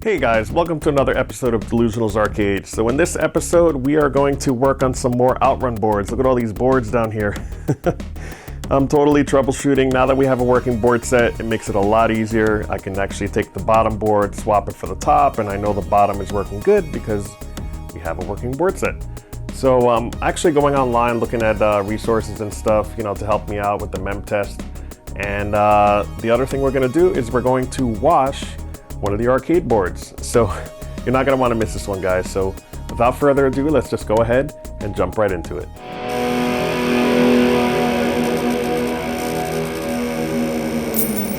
Hey guys, welcome to another episode of DeLuSioNaL's Arcade. So in this episode, we are going to work on some more Outrun boards. Look at all these boards down here. I'm totally troubleshooting. Now that we have a working board set, it makes it a lot easier. I can actually take the bottom board, swap it for the top, and I know the bottom is working good because we have a working board set. So I'm actually going online, looking at resources and stuff, to help me out with the mem test. And the other thing we're gonna do is we're going to wash one of the arcade boards. So you're not gonna wanna miss this one, guys. So without further ado, let's just go ahead and jump right into it.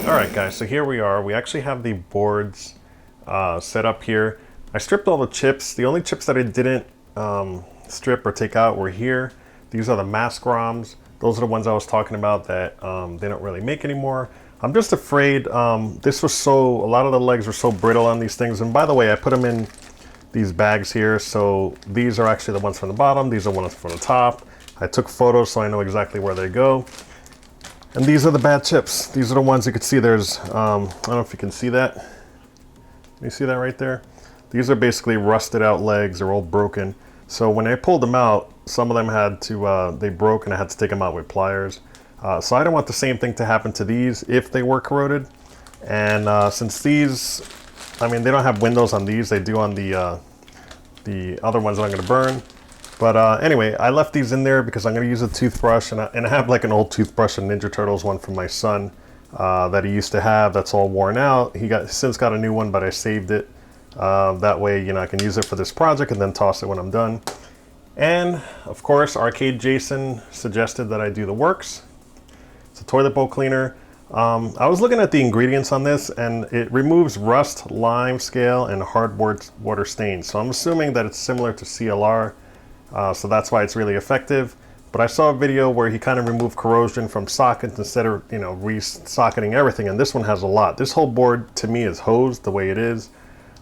All right, guys, so here we are. We actually have the boards set up here. I stripped all the chips. The only chips that I didn't strip or take out were here. These are the mask ROMs. Those are the ones I was talking about that they don't really make anymore. I'm just afraid a lot of the legs were so brittle on these things. And by the way, I put them in these bags here. So these are actually the ones from the bottom. These are the ones from the top. I took photos so I know exactly where they go. And these are the bad chips. These are the ones you could see there's, I don't know if you can see that. Can you see that right there? These are basically rusted out legs. They're all broken. So when I pulled them out, some of them had to, they broke and I had to take them out with pliers. So I don't want the same thing to happen to these if they were corroded. And since these, they don't have windows on these, they do on the other ones that I'm gonna burn. But anyway, I left these in there because I'm gonna use a toothbrush, and I have like an old toothbrush, a Ninja Turtles one from my son that he used to have that's all worn out. He since got a new one, but I saved it. That way, I can use it for this project and then toss it when I'm done. And of course, Arcade Jason suggested that I do the works. It's a toilet bowl cleaner. I was looking at the ingredients on this, and it removes rust, lime scale, and hardboard water stains. So I'm assuming that it's similar to CLR, so that's why it's really effective. But I saw a video where he kind of removed corrosion from sockets instead of re-socketing everything, and this one has a lot. This whole board to me is hosed the way it is.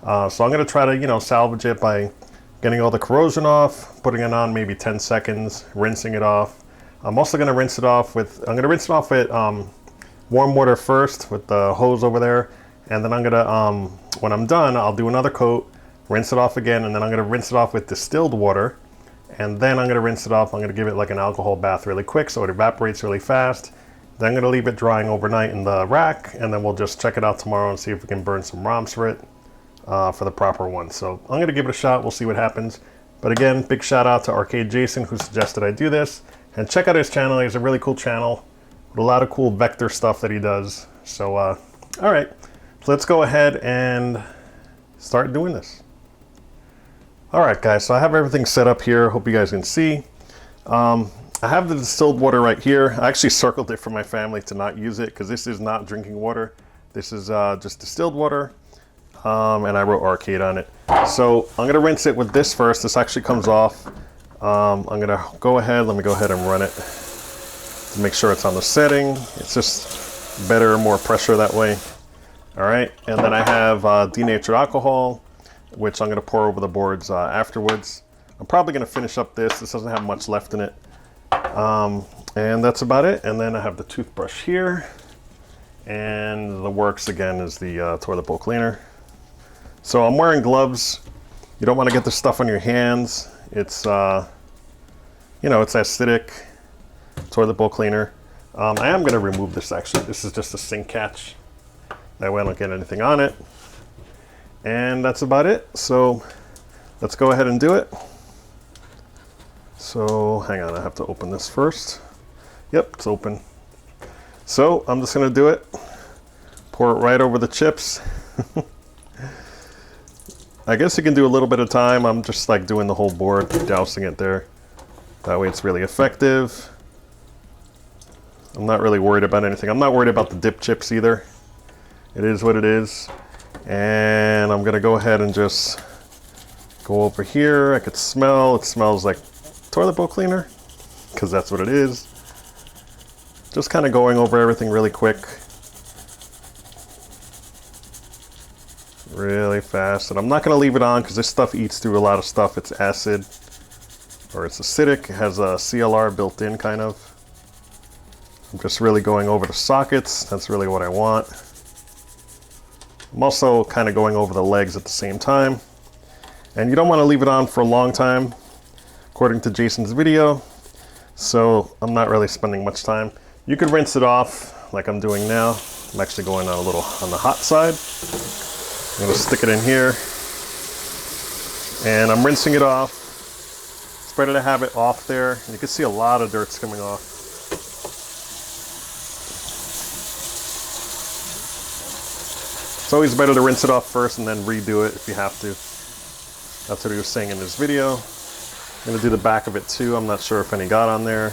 So I'm gonna try to salvage it by getting all the corrosion off, putting it on maybe 10 seconds, rinsing it off. I'm also gonna rinse it off with warm water first with the hose over there, and then I'm gonna, when I'm done, I'll do another coat, rinse it off again, and then I'm gonna rinse it off with distilled water, and then I'm gonna rinse it off. I'm gonna give it like an alcohol bath really quick so it evaporates really fast. Then I'm gonna leave it drying overnight in the rack, and then we'll just check it out tomorrow and see if we can burn some ROMs for it, for the proper one. So I'm gonna give it a shot, we'll see what happens. But again, big shout out to Arcade Jason who suggested I do this. And check out his channel. He has a really cool channel with a lot of cool vector stuff that he does. So, all right, so let's go ahead and start doing this. All right, guys, so I have everything set up here. Hope you guys can see. I have the distilled water right here. I actually circled it for my family to not use it because this is not drinking water. This is just distilled water, and I wrote arcade on it. So I'm gonna rinse it with this first. This actually comes off. I'm gonna go ahead, let me go ahead and run it to make sure it's on the setting. It's just better, more pressure that way. All right, and then I have denatured alcohol, which I'm gonna pour over the boards afterwards. I'm probably gonna finish up this. This doesn't have much left in it. And that's about it. And then I have the toothbrush here. And the works again is the toilet bowl cleaner. So I'm wearing gloves. You don't wanna get this stuff on your hands. It's, it's acidic, toilet bowl cleaner. I am gonna remove this actually. This is just a sink catch. That way I don't get anything on it. And that's about it. So let's go ahead and do it. So hang on, I have to open this first. Yep, it's open. So I'm just gonna do it. Pour it right over the chips. I guess you can do a little bit of time. I'm just like doing the whole board, dousing it there. That way it's really effective. I'm not really worried about anything. I'm not worried about the dip chips either. It is what it is. And I'm gonna go ahead and just go over here. I could smell, it smells like toilet bowl cleaner because that's what it is. Just kind of going over everything really quick. Really fast, and I'm not going to leave it on because this stuff eats through a lot of stuff. It's acid, or it's acidic. It has a CLR built in, kind of. I'm just really going over the sockets. That's really what I want. I'm also kind of going over the legs at the same time. And you don't want to leave it on for a long time, according to Jason's video. So I'm not really spending much time. You could rinse it off like I'm doing now. I'm actually going on a little on the hot side. I'm gonna stick it in here. And I'm rinsing it off. It's better to have it off there. You can see a lot of dirt's coming off. It's always better to rinse it off first and then redo it if you have to. That's what he was saying in this video. I'm gonna do the back of it too. I'm not sure if any got on there.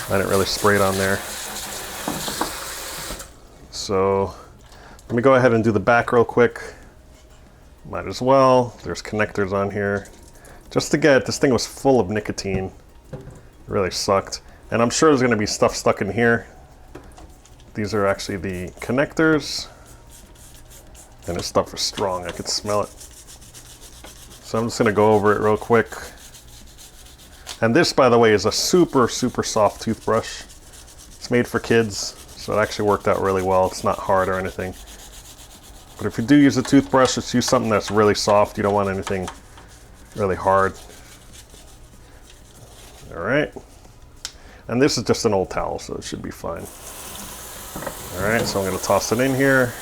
I didn't really spray it on there. So let me go ahead and do the back real quick. Might as well. There's connectors on here. Just to get, this thing was full of nicotine. It really sucked. And I'm sure there's gonna be stuff stuck in here. These are actually the connectors. And this stuff is strong, I could smell it. So I'm just gonna go over it real quick. And this, by the way, is a super, super soft toothbrush. It's made for kids, so it actually worked out really well. It's not hard or anything. But if you do use a toothbrush, just use something that's really soft. You don't want anything really hard. All right. And this is just an old towel, so it should be fine. All right, so I'm gonna toss it in here.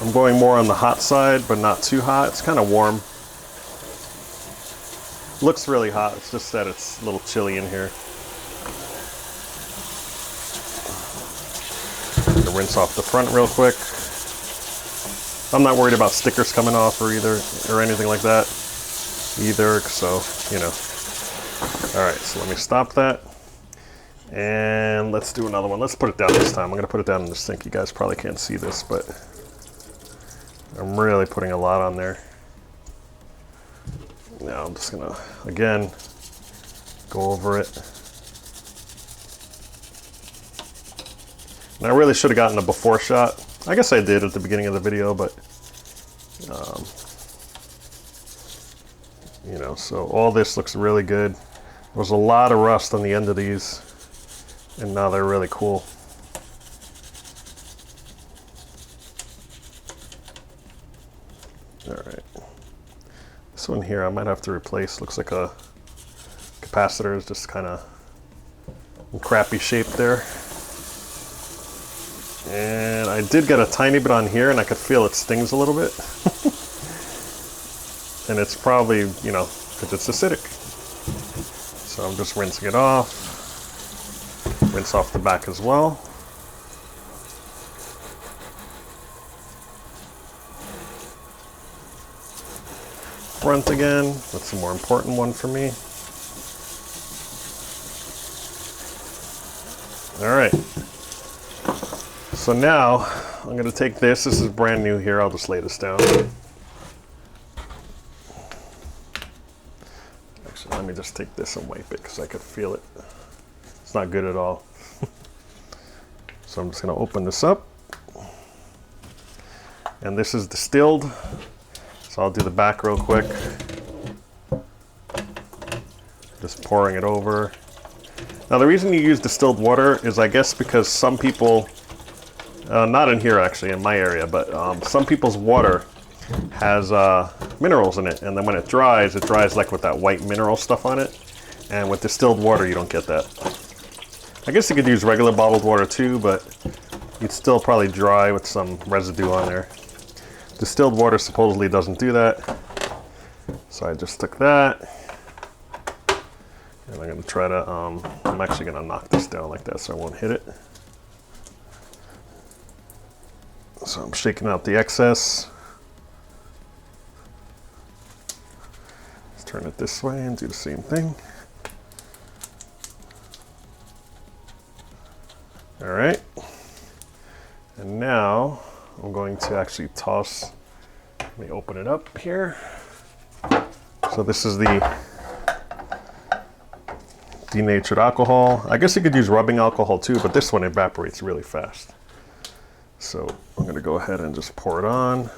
I'm going more on the hot side, but not too hot. It's kind of warm. Looks really hot, it's just that it's a little chilly in here. I'm gonna rinse off the front real quick. I'm not worried about stickers coming off or anything like that either, so, you know. All right, so let me stop that. And let's do another one. Let's put it down this time. I'm gonna put it down in the sink. You guys probably can't see this, but I'm really putting a lot on there. Now I'm just gonna, again, go over it. And I really should have gotten a before shot. I guess I did at the beginning of the video, but, you know, so all this looks really good. There was a lot of rust on the end of these, and now they're really cool. All right. This one here I might have to replace. Looks like a capacitor is just kind of in crappy shape there. And I did get a tiny bit on here and I could feel it stings a little bit. And it's probably, you know, because it's acidic. So I'm just rinsing it off. Rinse off the back as well. Front again, that's the more important one for me. All right, so now I'm gonna take this is brand new here, I'll just lay this down. Actually, let me just take this and wipe it because I could feel it. It's not good at all. So I'm just gonna open this up. And this is distilled. So I'll do the back real quick. Just pouring it over. Now the reason you use distilled water is I guess because some people, not in here actually, in my area, but some people's water has minerals in it, and then when it dries like with that white mineral stuff on it. And with distilled water, you don't get that. I guess you could use regular bottled water too, but you'd still probably dry with some residue on there. Distilled water supposedly doesn't do that. So I just took that. And I'm gonna try to, I'm actually gonna knock this down like that so I won't hit it. So I'm shaking out the excess. Let's turn it this way and do the same thing. All right. And now I'm going to actually toss, let me open it up here. So this is the denatured alcohol. I guess you could use rubbing alcohol too, but this one evaporates really fast. So I'm gonna go ahead and just pour it on.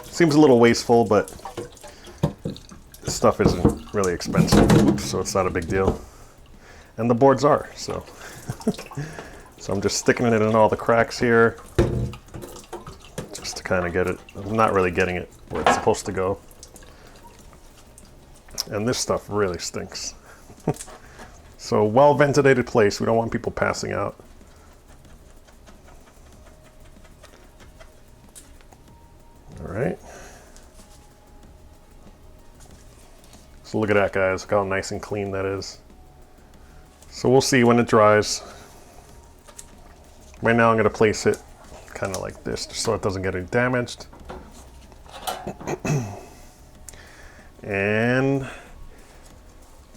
Seems a little wasteful, but this stuff isn't really expensive. Oops, so it's not a big deal. and the boards are. So, so I'm just sticking it in all the cracks here, just to kind of get it. I'm not really getting it where it's supposed to go. And this stuff really stinks. So well ventilated place. We don't want people passing out. All right. So look at that, guys. Look how nice and clean that is. So we'll see when it dries. Right now I'm going to place it kind of like this, just so it doesn't get any damaged. And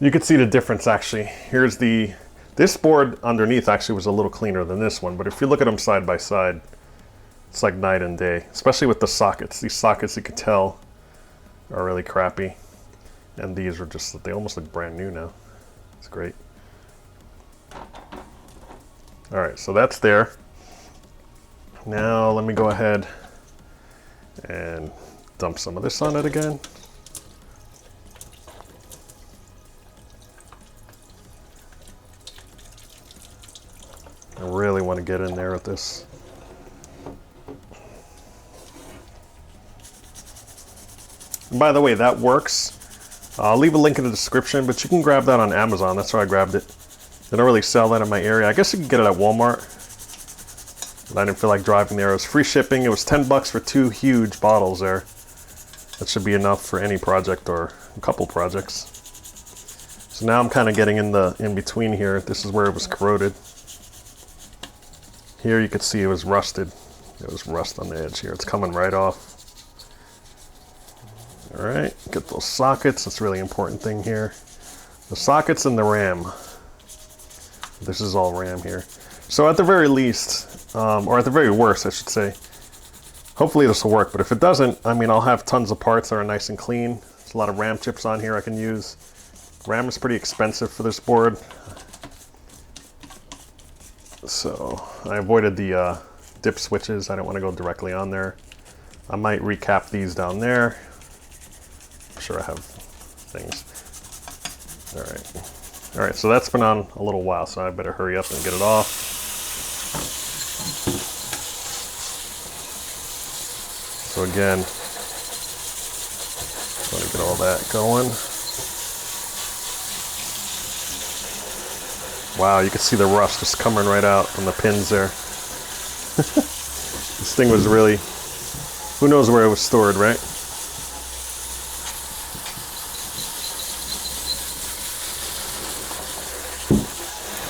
you can see the difference actually. Here's this board underneath actually was a little cleaner than this one, but if you look at them side by side, it's like night and day, especially with the sockets. These sockets, you could tell, are really crappy. And these are just, they almost look brand new now. It's great. All right, so that's there. Now let me go ahead and dump some of this on it again. I really want to get in there with this. And by the way, that works. I'll leave a link in the description, but you can grab that on Amazon. That's where I grabbed it. They don't really sell that in my area. I guess you can get it at Walmart. But I didn't feel like driving there. It was free shipping. It was 10 bucks for 2 huge bottles there. That should be enough for any project or a couple projects. So now I'm kind of getting in between here. This is where it was corroded. Here you could see it was rusted. There was rust on the edge here. It's coming right off. All right, get those sockets. That's a really important thing here. The sockets and the RAM. This is all RAM here. So at the very least, or at the very worst, I should say, hopefully this will work. But if it doesn't, I mean, I'll have tons of parts that are nice and clean. There's a lot of RAM chips on here I can use. RAM is pretty expensive for this board. So I avoided the dip switches. I don't want to go directly on there. I might recap these down there. I'm sure I have things. All right, so that's been on a little while, so I better hurry up and get it off. So again, want to get all that going. Wow, you can see the rust just coming right out from the pins there. This thing was really, who knows where it was stored, right?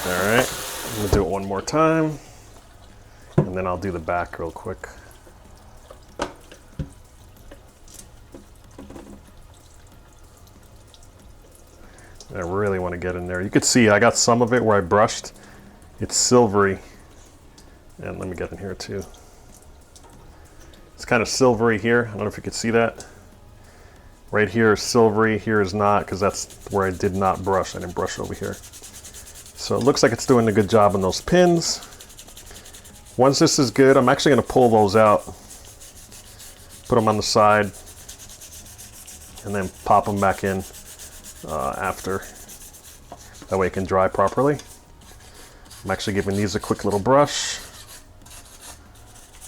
All right, I'm gonna do it one more time, and then I'll do the back real quick. I really want to get in there. You could see I got some of it where I brushed. It's silvery. And let me get in here too. It's kind of silvery here. I don't know if you could see that. Right here is silvery, here is not, because that's where I did not brush. I didn't brush over here. So it looks like it's doing a good job on those pins. Once this is good, I'm actually going to pull those out, put them on the side, and then pop them back in after. That way it can dry properly. I'm actually giving these a quick little brush.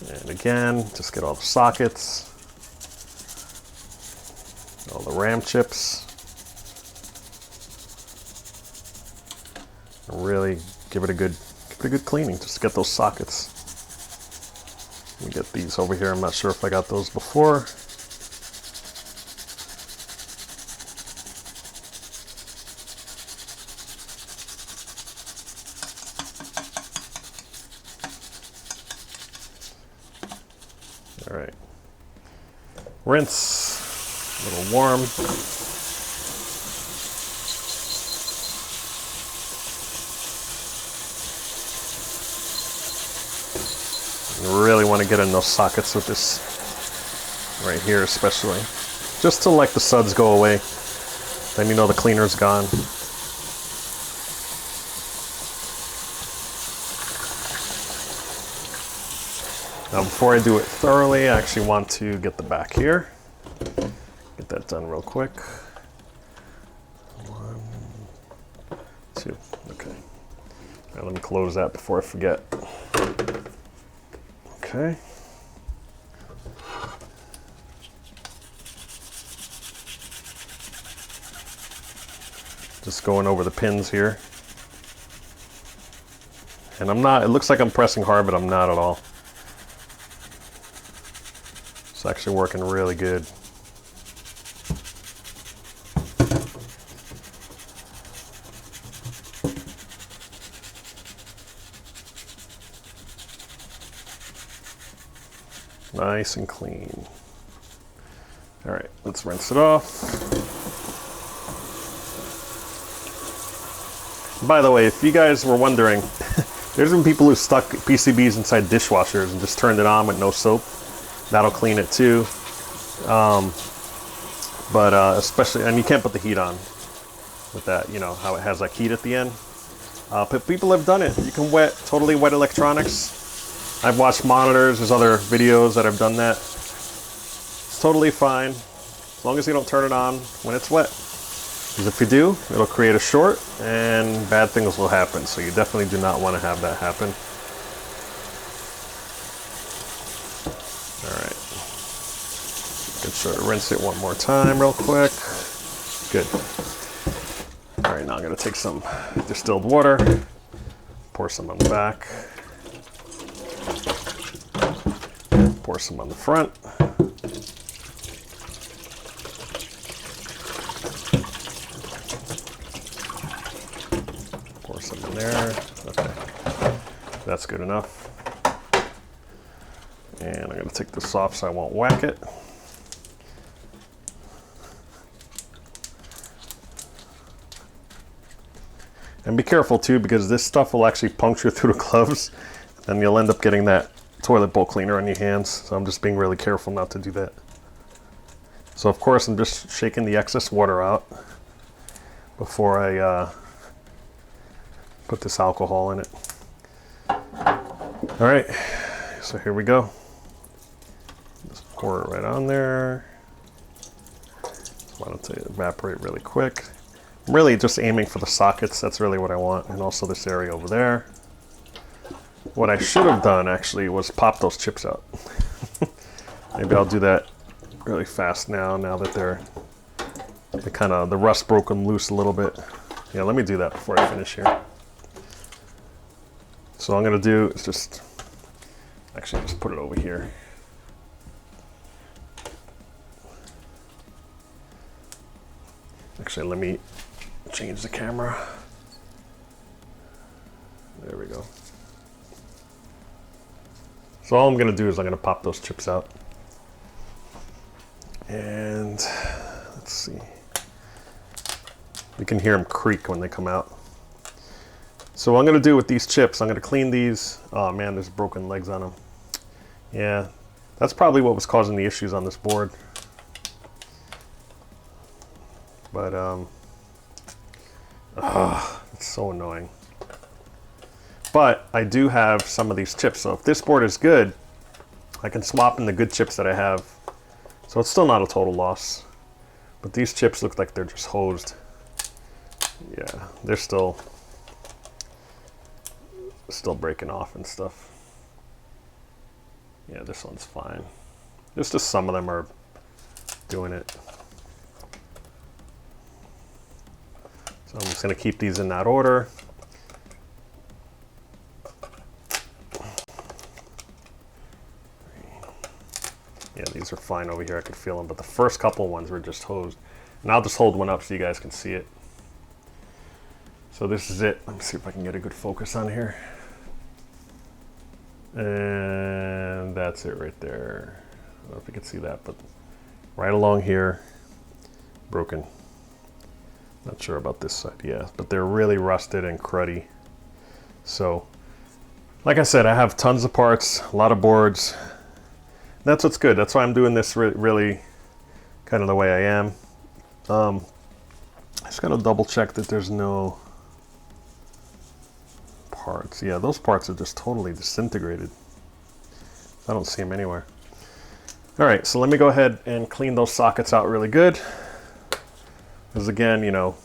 And again, just get all the sockets, all the RAM chips. And really give it a good cleaning just to get those sockets. Let me get these over here. I'm not sure if I got those before. All right. Rinse, a little warm. You really want to get in those sockets with this right here, especially. Just to let the suds go away. Then you know the cleaner's gone. Now before I do it thoroughly, I actually want to get the back here. Get that done real quick. 1, 2. Okay. All right, let me close that before I forget. Okay. Just going over the pins here. And I'm not, it looks like I'm pressing hard, but I'm not at all. It's actually working really good. Nice and clean. All right, let's rinse it off. By the way, if you guys were wondering, there's been people who stuck PCBs inside dishwashers and just turned it on with no soap. That'll clean it too. Especially, and you can't put the heat on with that, you know, how it has like heat at the end. But people have done it. You can totally wet electronics. I've watched monitors, there's other videos that have done that. It's totally fine, as long as you don't turn it on when it's wet. Because if you do, it'll create a short and bad things will happen. So you definitely do not want to have that happen. All right. Make sure to rinse it one more time real quick. Good. All right, now I'm going to take some distilled water, pour some on the back, pour some on the front. Some in there. Okay, that's good enough. And I'm going to take this off so I won't whack it. And be careful too, because this stuff will actually puncture through the gloves, and you'll end up getting that toilet bowl cleaner on your hands. So I'm just being really careful not to do that. So of course I'm just shaking the excess water out before I put this alcohol in it. All right, so here we go. Just pour it right on there. Why don't I evaporate really quick? I'm really just aiming for the sockets. That's really what I want, and also this area over there. What I should have done actually was pop those chips out. Maybe I'll do that really fast now that they're the rust broke them loose a little bit. Yeah, let me do that before I finish here. So all I'm going to do is just put it over here. Actually, let me change the camera. There we go. So all I'm going to do is I'm going to pop those chips out. And let's see. You can hear them creak when they come out. So what I'm going to do with these chips, I'm going to clean these. Oh man, there's broken legs on them. Yeah, that's probably what was causing the issues on this board. But it's so annoying. But I do have some of these chips, so if this board is good, I can swap in the good chips that I have. So it's still not a total loss. But these chips look like they're just hosed. Yeah, they're still breaking off and stuff. Yeah, this one's fine. Just some of them are doing it. So I'm just going to keep these in that order. Yeah, these are fine over here. I could feel them, but the first couple ones were just hosed. And I'll just hold one up so you guys can see it. So this is it. Let me see if I can get a good focus on here. And that's it right there. I don't know if you can see that, but right along here, broken. Not sure about this side, yeah, but they're really rusted and cruddy. So, like I said, I have tons of parts, a lot of boards. That's what's good. That's why I'm doing this really kind of the way I am. I just gotta double check that there's no parts. Yeah, those parts are just totally disintegrated. I don't see them anywhere. All right, so let me go ahead and clean those sockets out really good. Because again, you know,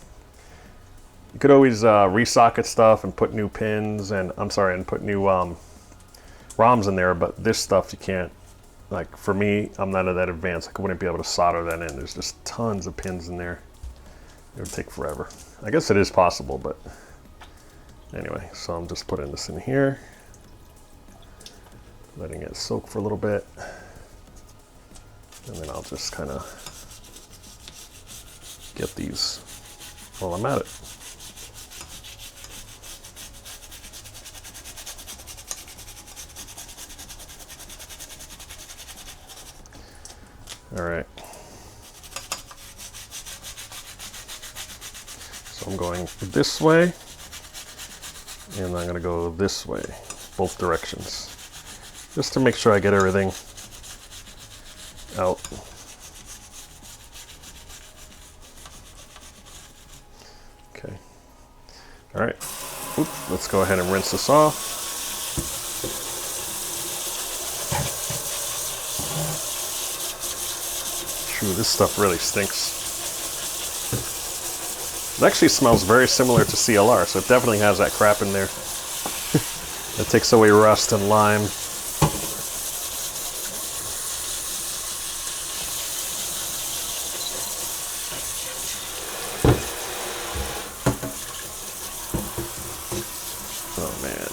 You could always resocket stuff and put new pins and and put new ROMs in there, but this stuff you can't. Like for me, I'm not that advanced. I wouldn't be able to solder that in. There's just tons of pins in there. It would take forever. I guess it is possible, but anyway, so I'm just putting this in here, letting it soak for a little bit, and then I'll just kind of get these while I'm at it. All right. So I'm going this way, and I'm going to go this way, both directions, just to make sure I get everything out. Okay. All right. Oops, let's go ahead and rinse this off. Ooh, this stuff really stinks. It actually smells very similar to CLR, so it definitely has that crap in there. It takes away rust and lime. Oh man.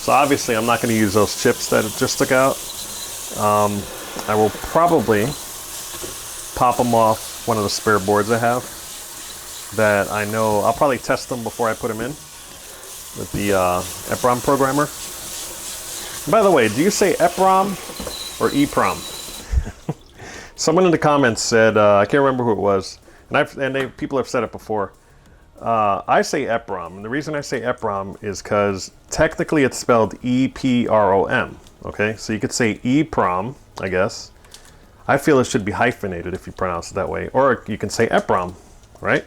So obviously I'm not going to use those chips that it just took out. I will probably pop them off one of the spare boards I have that I know. I'll probably test them before I put them in with the Eprom programmer. And by the way, do you say Eprom or Eeprom? Someone in the comments said, I can't remember who it was, and people have said it before. I say Eprom, and the reason I say Eprom is because technically it's spelled E-P-R-O-M. Okay, so you could say Eeprom, I guess. I feel it should be hyphenated if you pronounce it that way, or you can say Eprom, right?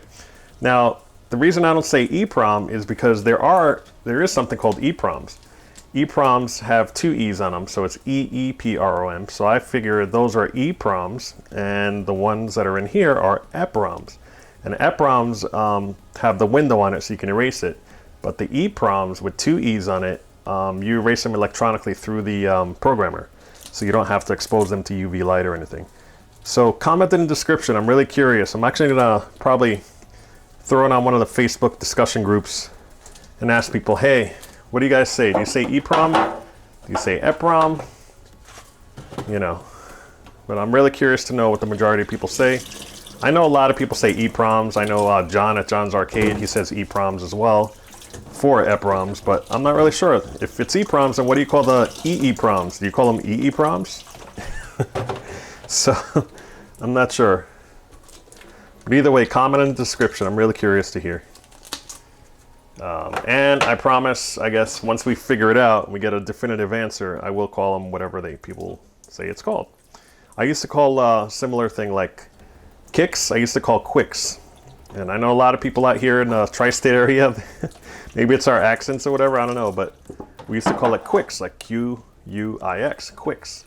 Now, the reason I don't say Eeprom is because there is something called EPROMs. EPROMs have two E's on them, so it's E-E-P-R-O-M. So I figure those are EPROMs, and the ones that are in here are EPROMs. And EPROMs have the window on it so you can erase it, but the EPROMs with two E's on it, you erase them electronically through the programmer, so you don't have to expose them to UV light or anything. So comment in the description. I'm really curious. I'm actually gonna probably throw it on one of the Facebook discussion groups and ask people, hey, what do you guys say? Do you say EPROM? Do you say Eprom? You know, but I'm really curious to know what the majority of people say. I know a lot of people say EPROMs. I know John at John's Arcade, he says EPROMs as well for EPROMs, but I'm not really sure. If it's EPROMs, then what do you call the EEPROMs? Do you call them EEPROMs? So, I'm not sure. But either way, comment in the description. I'm really curious to hear. And I promise, I guess, once we figure it out and we get a definitive answer, I will call them whatever people say it's called. I used to call a similar thing like kicks, I used to call quicks. And I know a lot of people out here in the tri-state area, maybe it's our accents or whatever, I don't know, but we used to call it quicks, like Q-U-I-X, quicks.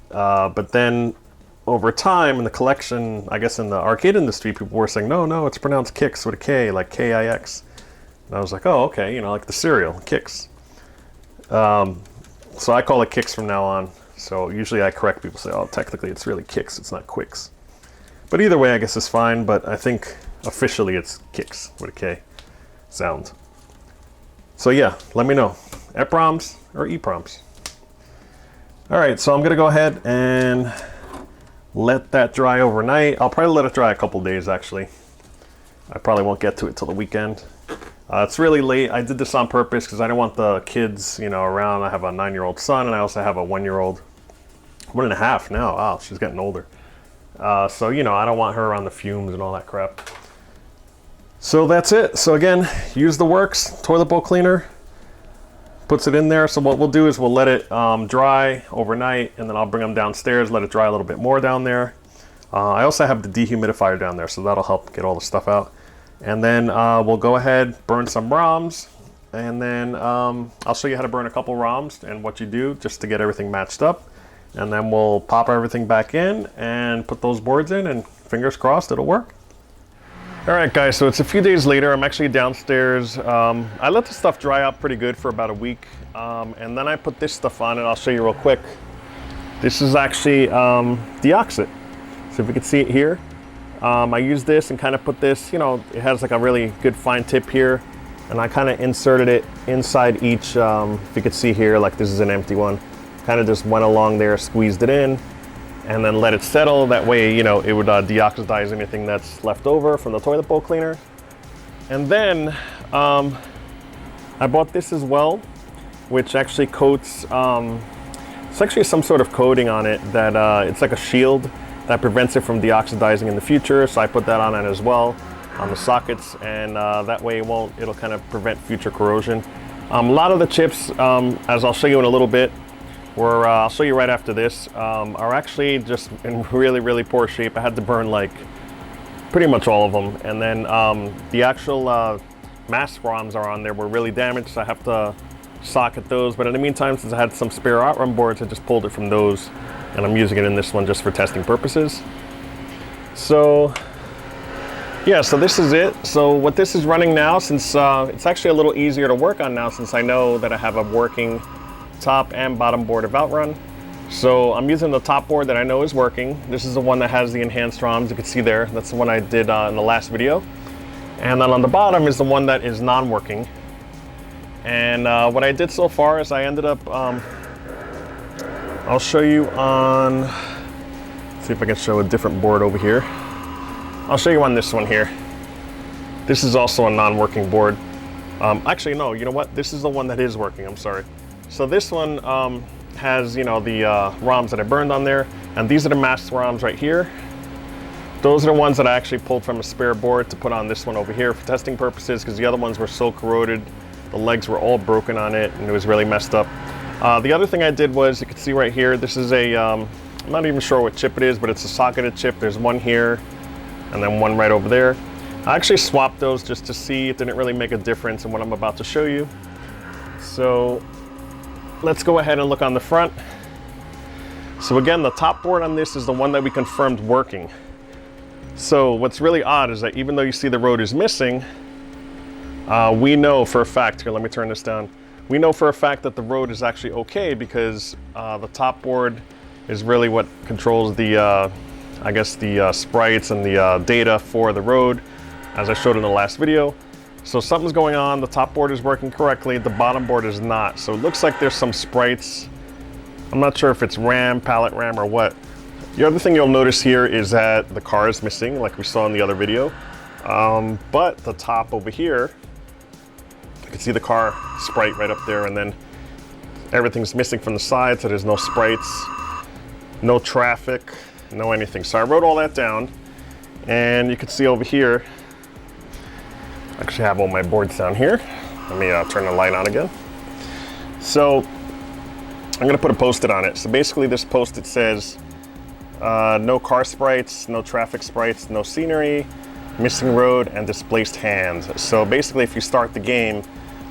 But then over time in the collection, I guess in the arcade industry, people were saying, no, it's pronounced kicks with a K, like K-I-X. And I was like, oh, okay, you know, like the cereal, kicks. So I call it kicks from now on. So usually I correct people, say, oh, technically it's really kicks, it's not quicks. But either way, I guess it's fine, but I think officially it's kicks with a K sound. So yeah, let me know. EPROMs or EPROMs. All right, so I'm gonna go ahead and let that dry overnight. I'll probably let it dry a couple days actually. I probably won't get to it till the weekend. It's really late. I did this on purpose because I don't want the kids, you know, around. I have a 9-year-old son and I also have a 1-year-old, 1.5 now. Wow, she's getting older. So, you know, I don't want her around the fumes and all that crap. So that's it. So again, use the works toilet bowl cleaner, puts it in there. So what we'll do is we'll let it dry overnight, and then I'll bring them downstairs, let it dry a little bit more down there. I also have the dehumidifier down there, so that'll help get all the stuff out. And then we'll go ahead, burn some ROMs, and then I'll show you how to burn a couple ROMs and what you do just to get everything matched up. And then we'll pop everything back in and put those boards in and fingers crossed it'll work. All right, guys, so it's a few days later. I'm actually downstairs. I let the stuff dry out pretty good for about a week, and then I put this stuff on, and I'll show you real quick. This is actually deoxit. So if you can see it here, I use this and kind of put this, you know, it has like a really good fine tip here, and I kind of inserted it inside each, if you could see here, like this is an empty one. Kind of just went along there, squeezed it in, and then let it settle. That way, you know, it would deoxidize anything that's left over from the toilet bowl cleaner. And then I bought this as well, which actually coats, it's actually some sort of coating on it that it's like a shield that prevents it from deoxidizing in the future. So I put that on it as well, on the sockets, and that way it'll kind of prevent future corrosion. A lot of the chips, as I'll show you in a little bit, or I'll show you right after this, are actually just in really, really poor shape. I had to burn like pretty much all of them. And then the actual mask ROMs are on there were really damaged, so I have to socket those. But in the meantime, since I had some spare Outrun boards, I just pulled it from those, and I'm using it in this one just for testing purposes. So yeah, so this is it. So what this is running now, since it's actually a little easier to work on now, since I know that I have a working top and bottom board of Outrun. So I'm using the top board that I know is working. This is the one that has the enhanced ROMs. You can see there, that's the one I did in the last video. And then on the bottom is the one that is non-working. And what I did so far is I ended up, I'll show you on, see if I can show a different board over here. I'll show you on this one here. This is also a non-working board. Actually, no, you know what? This is the one that is working, I'm sorry. So this one has, you know, the ROMs that I burned on there, and these are the masked ROMs right here. Those are the ones that I actually pulled from a spare board to put on this one over here for testing purposes, because the other ones were so corroded. The legs were all broken on it, and it was really messed up. The other thing I did was, you can see right here, this is a, I'm not even sure what chip it is, but it's a socketed chip. There's one here, and then one right over there. I actually swapped those just to see. It didn't really make a difference in what I'm about to show you. So let's go ahead and look on the front. So again, the top board on this is the one that we confirmed working. So what's really odd is that even though you see the road is missing, we know for a fact, here, let me turn this down. We know for a fact that the road is actually okay, because the top board is really what controls the, I guess the sprites and the data for the road, as I showed in the last video. So something's going on, the top board is working correctly, the bottom board is not. So it looks like there's some sprites. I'm not sure if it's RAM, pallet RAM, or what. The other thing you'll notice here is that the car is missing, like we saw in the other video. But the top over here, you can see the car sprite right up there, and then everything's missing from the side, so there's no sprites, no traffic, no anything. So I wrote all that down, and you can see over here, I actually have all my boards down here. Let me turn the light on again. So I'm gonna put a post-it on it. So basically this post-it says, no car sprites, no traffic sprites, no scenery, missing road, and displaced hand. So basically if you start the game,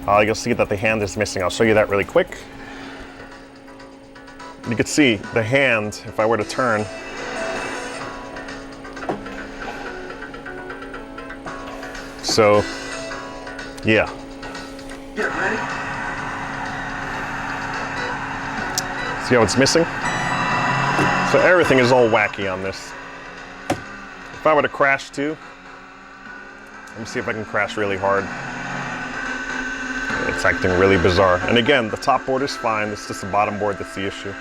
you'll see that the hand is missing. I'll show you that really quick. You can see the hand, if I were to turn, so, yeah. Get ready. See how it's missing? So everything is all wacky on this. If I were to crash too, let me see if I can crash really hard. It's acting really bizarre. And again, the top board is fine. It's just the bottom board that's the issue.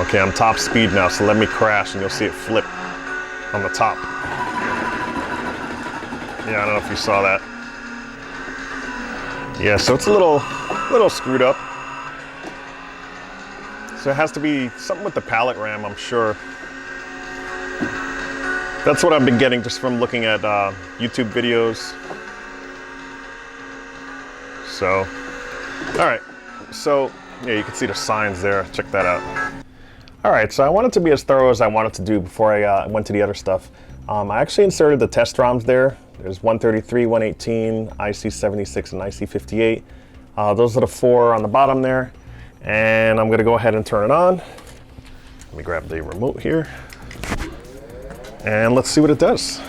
Okay, I'm top speed now, so let me crash and you'll see it flip on the top. Yeah, I don't know if you saw that. Yeah, so it's a little screwed up. So it has to be something with the pallet RAM, I'm sure. That's what I've been getting just from looking at YouTube videos. So, all right. So, yeah, you can see the signs there. Check that out. All right, so I wanted to be as thorough as I wanted to do before I went to the other stuff. I actually inserted the test ROMs there. There's 133, 118, IC76, and IC58. Those are the four on the bottom there. And I'm gonna go ahead and turn it on. Let me grab the remote here. And let's see what it does.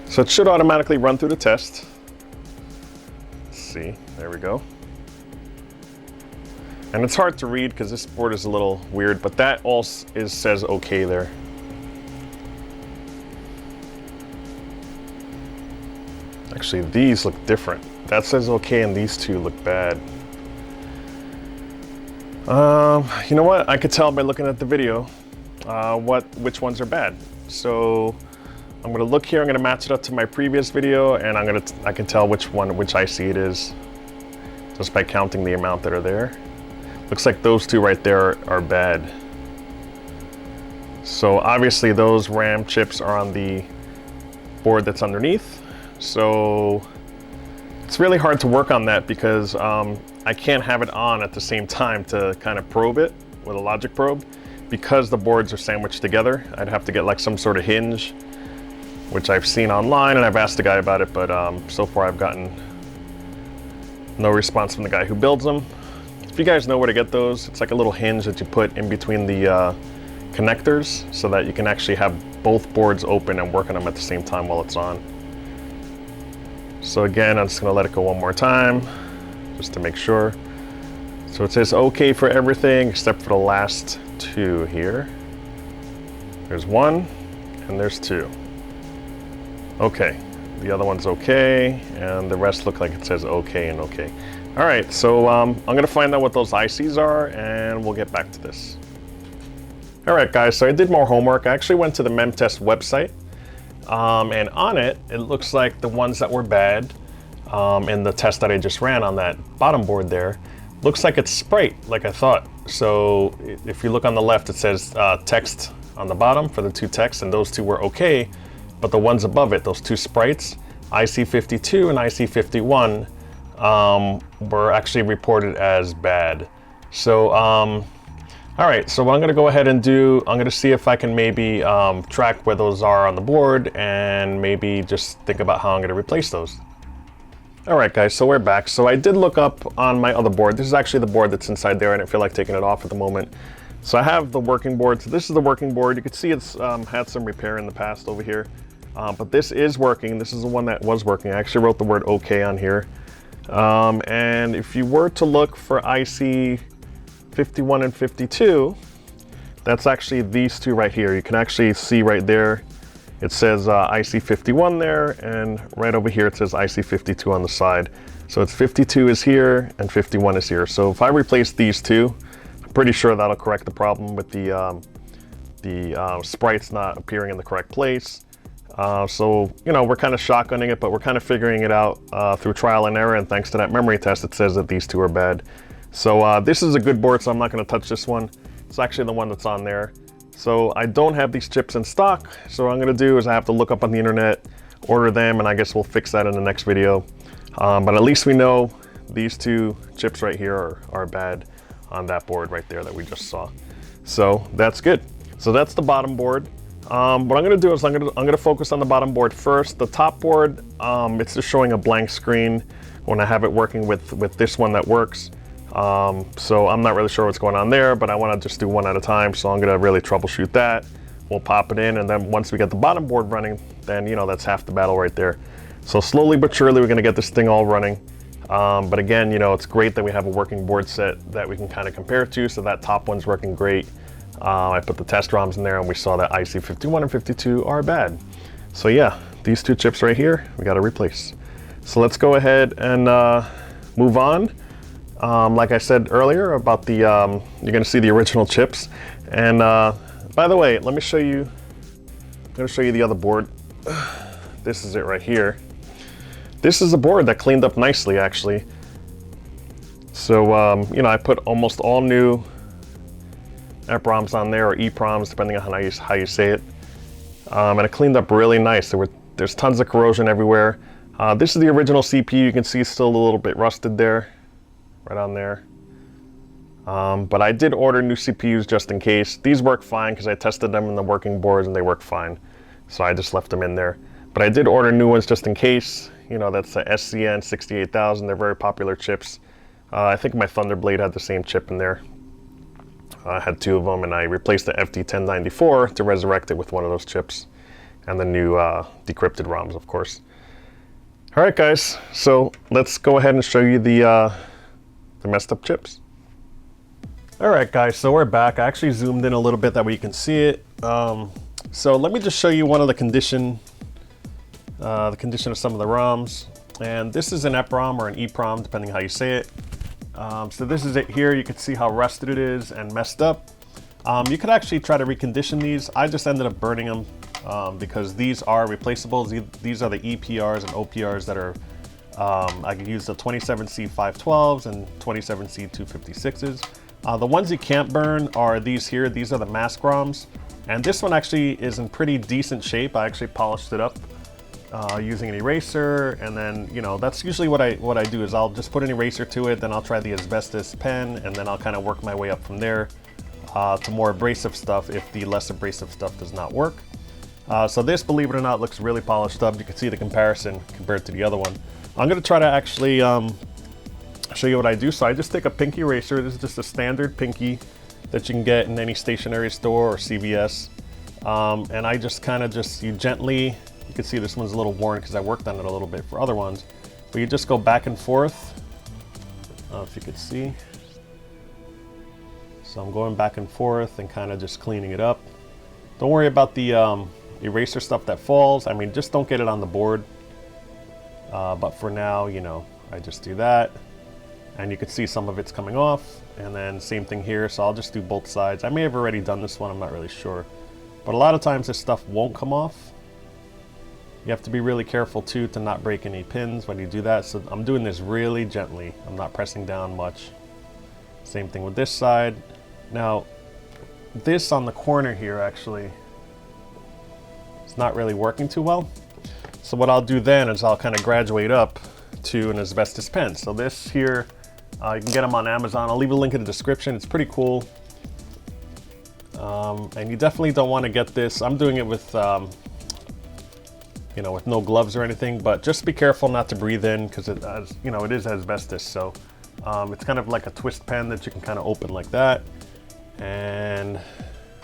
So it should automatically run through the test. Let's see, there we go. And it's hard to read because this board is a little weird, but that all says okay there. Actually, these look different. That says okay and these two look bad. You know what? I could tell by looking at the video which ones are bad. So I'm gonna look here, I'm gonna match it up to my previous video, and I can tell which IC it is just by counting the amount that are there. Looks like those two right there are bad. So obviously those RAM chips are on the board that's underneath. So it's really hard to work on that because I can't have it on at the same time to kind of probe it with a logic probe because the boards are sandwiched together. I'd have to get like some sort of hinge, which I've seen online and I've asked the guy about it, but so far I've gotten no response from the guy who builds them. If you guys know where to get those, it's like a little hinge that you put in between the connectors so that you can actually have both boards open and work on them at the same time while it's on. So again, I'm just gonna let it go one more time just to make sure. So it says okay for everything except for the last two here. There's one and there's two. Okay, the other one's okay, and the rest look like it says okay and okay. All right, so I'm gonna find out what those ICs are and we'll get back to this. All right guys, so I did more homework. I actually went to the MemTest website and on it, it looks like the ones that were bad in the test that I just ran on that bottom board there, looks like it's Sprite like I thought. So if you look on the left, it says text on the bottom for the two texts, and those two were okay, but the ones above it, those two sprites, IC52 and IC51, were actually reported as bad. So, all right, so what I'm gonna go ahead and do, I'm gonna see if I can maybe track where those are on the board and maybe just think about how I'm gonna replace those. All right guys, so we're back. So I did look up on my other board. This is actually the board that's inside there. I didn't feel like taking it off at the moment. So I have the working board. So this is the working board. You can see it's had some repair in the past over here. But this is working. This is the one that was working. I actually wrote the word okay on here. And if you were to look for IC 51 and 52, that's actually these two right here. You can actually see right there, it says IC 51 there, and right over here it says IC 52 on the side. So it's 52 is here and 51 is here. So if I replace these two, I'm pretty sure that'll correct the problem with the sprites not appearing in the correct place. So, you know, we're kind of shotgunning it, but we're kind of figuring it out through trial and error, and thanks to that memory test, it says that these two are bad. So this is a good board, so I'm not going to touch this one. It's actually the one that's on there. So I don't have these chips in stock, so what I'm going to do is I have to look up on the internet, order them, and I guess we'll fix that in the next video. But at least we know these two chips right here are bad on that board right there that we just saw. So that's good. So that's the bottom board. What I'm gonna do is I'm gonna focus on the bottom board first. The top board, it's just showing a blank screen when I have it working with this one that works. So I'm not really sure what's going on there, but I wanna just do one at a time. So I'm gonna really troubleshoot that. We'll pop it in, and then once we get the bottom board running, then you know that's half the battle right there. So slowly but surely we're gonna get this thing all running. But again, you know, it's great that we have a working board set that we can kind of compare to. So that top one's working great. I put the test ROMs in there and we saw that IC 51 and 52 are bad. So yeah, these two chips right here, we got to replace. So let's go ahead and move on. Like I said earlier about the, you're going to see the original chips. And by the way, let me show you, I'm going to show you the other board. This is it right here. This is a board that cleaned up nicely actually. So, you know, I put almost all new Eproms on there, or EPROMs, depending on how you say it. And it cleaned up really nice. There's tons of corrosion everywhere. This is the original CPU. You can see it's still a little bit rusted there, right on there. But I did order new CPUs just in case. These work fine because I tested them in the working boards and they work fine. So I just left them in there. But I did order new ones just in case. You know, that's the SCN 68000. They're very popular chips. I think my Thunderblade had the same chip in there. I had 2 of them, and I replaced the FD1094 to resurrect it with one of those chips, and the new decrypted ROMs, of course. All right, guys, so let's go ahead and show you the messed up chips. All right, guys, so we're back. I actually zoomed in a little bit that way you can see it. So let me just show you one of the condition of some of the ROMs. And this is an Eprom or an Eeprom, depending how you say it. So this is it here. You can see how rusted it is and messed up. You could actually try to recondition these. I just ended up burning them because these are replaceable. These are the EPRs and OPRs that are, I can use the 27C512s and 27C256s. The ones you can't burn are these here. These are the mask ROMs. And this one actually is in pretty decent shape. I actually polished it up using an eraser, and then, you know, that's usually what I do is I'll just put an eraser to it, then I'll try the asbestos pen, and then I'll kind of work my way up from there to more abrasive stuff if the less abrasive stuff does not work. So this, believe it or not, looks really polished up. You can see the comparison compared to the other one. I'm going to try to actually show you what I do. So I just take a pinky eraser. This is just a standard pinky that you can get in any stationery store or CVS. And I just kind of you gently, you can see this one's a little worn because I worked on it a little bit for other ones. But you just go back and forth. I don't know if you could see. So I'm going back and forth and kind of just cleaning it up. Don't worry about the eraser stuff that falls. I mean, just don't get it on the board. But for now, you know, I just do that. And you can see some of it's coming off. And then same thing here. So I'll just do both sides. I may have already done this one. I'm not really sure. But a lot of times this stuff won't come off. You have to be really careful too to not break any pins when you do that. So I'm doing this really gently. I'm not pressing down much. Same thing with this side. Now, this on the corner here actually is not really working too well. So what I'll do then is I'll kind of graduate up to an asbestos pen. So this here, you can get them on Amazon. I'll leave a link in the description. It's pretty cool. And you definitely don't want to get this. I'm doing it with, you know, with no gloves or anything, but just be careful not to breathe in because it, you know, it is asbestos. So it's kind of like a twist pen that you can kind of open like that. And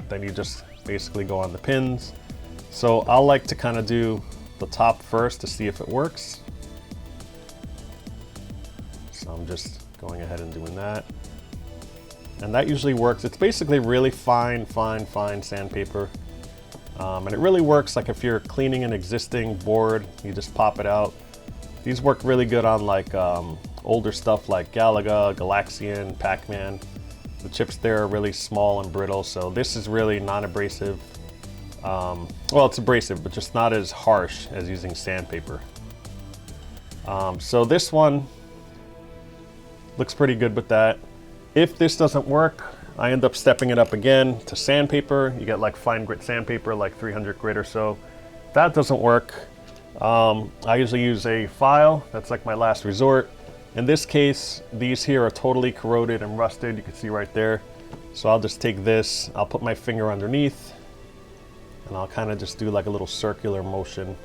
then you just basically go on the pins. So I'll like to kind of do the top first to see if it works. So I'm just going ahead and doing that. And that usually works. It's basically really fine sandpaper. And it really works like if you're cleaning an existing board, you just pop it out. These work really good on like older stuff like Galaga, Galaxian, Pac-Man. The chips there are really small and brittle, so this is really non-abrasive. Well, it's abrasive, but just not as harsh as using sandpaper. So this one looks pretty good with that. If this doesn't work, I end up stepping it up again to sandpaper. You get like fine grit sandpaper, like 300 grit or so. If that doesn't work, I usually use a file. That's like my last resort. In this case, these here are totally corroded and rusted. You can see right there. So I'll just take this, I'll put my finger underneath, and I'll kind of just do like a little circular motion.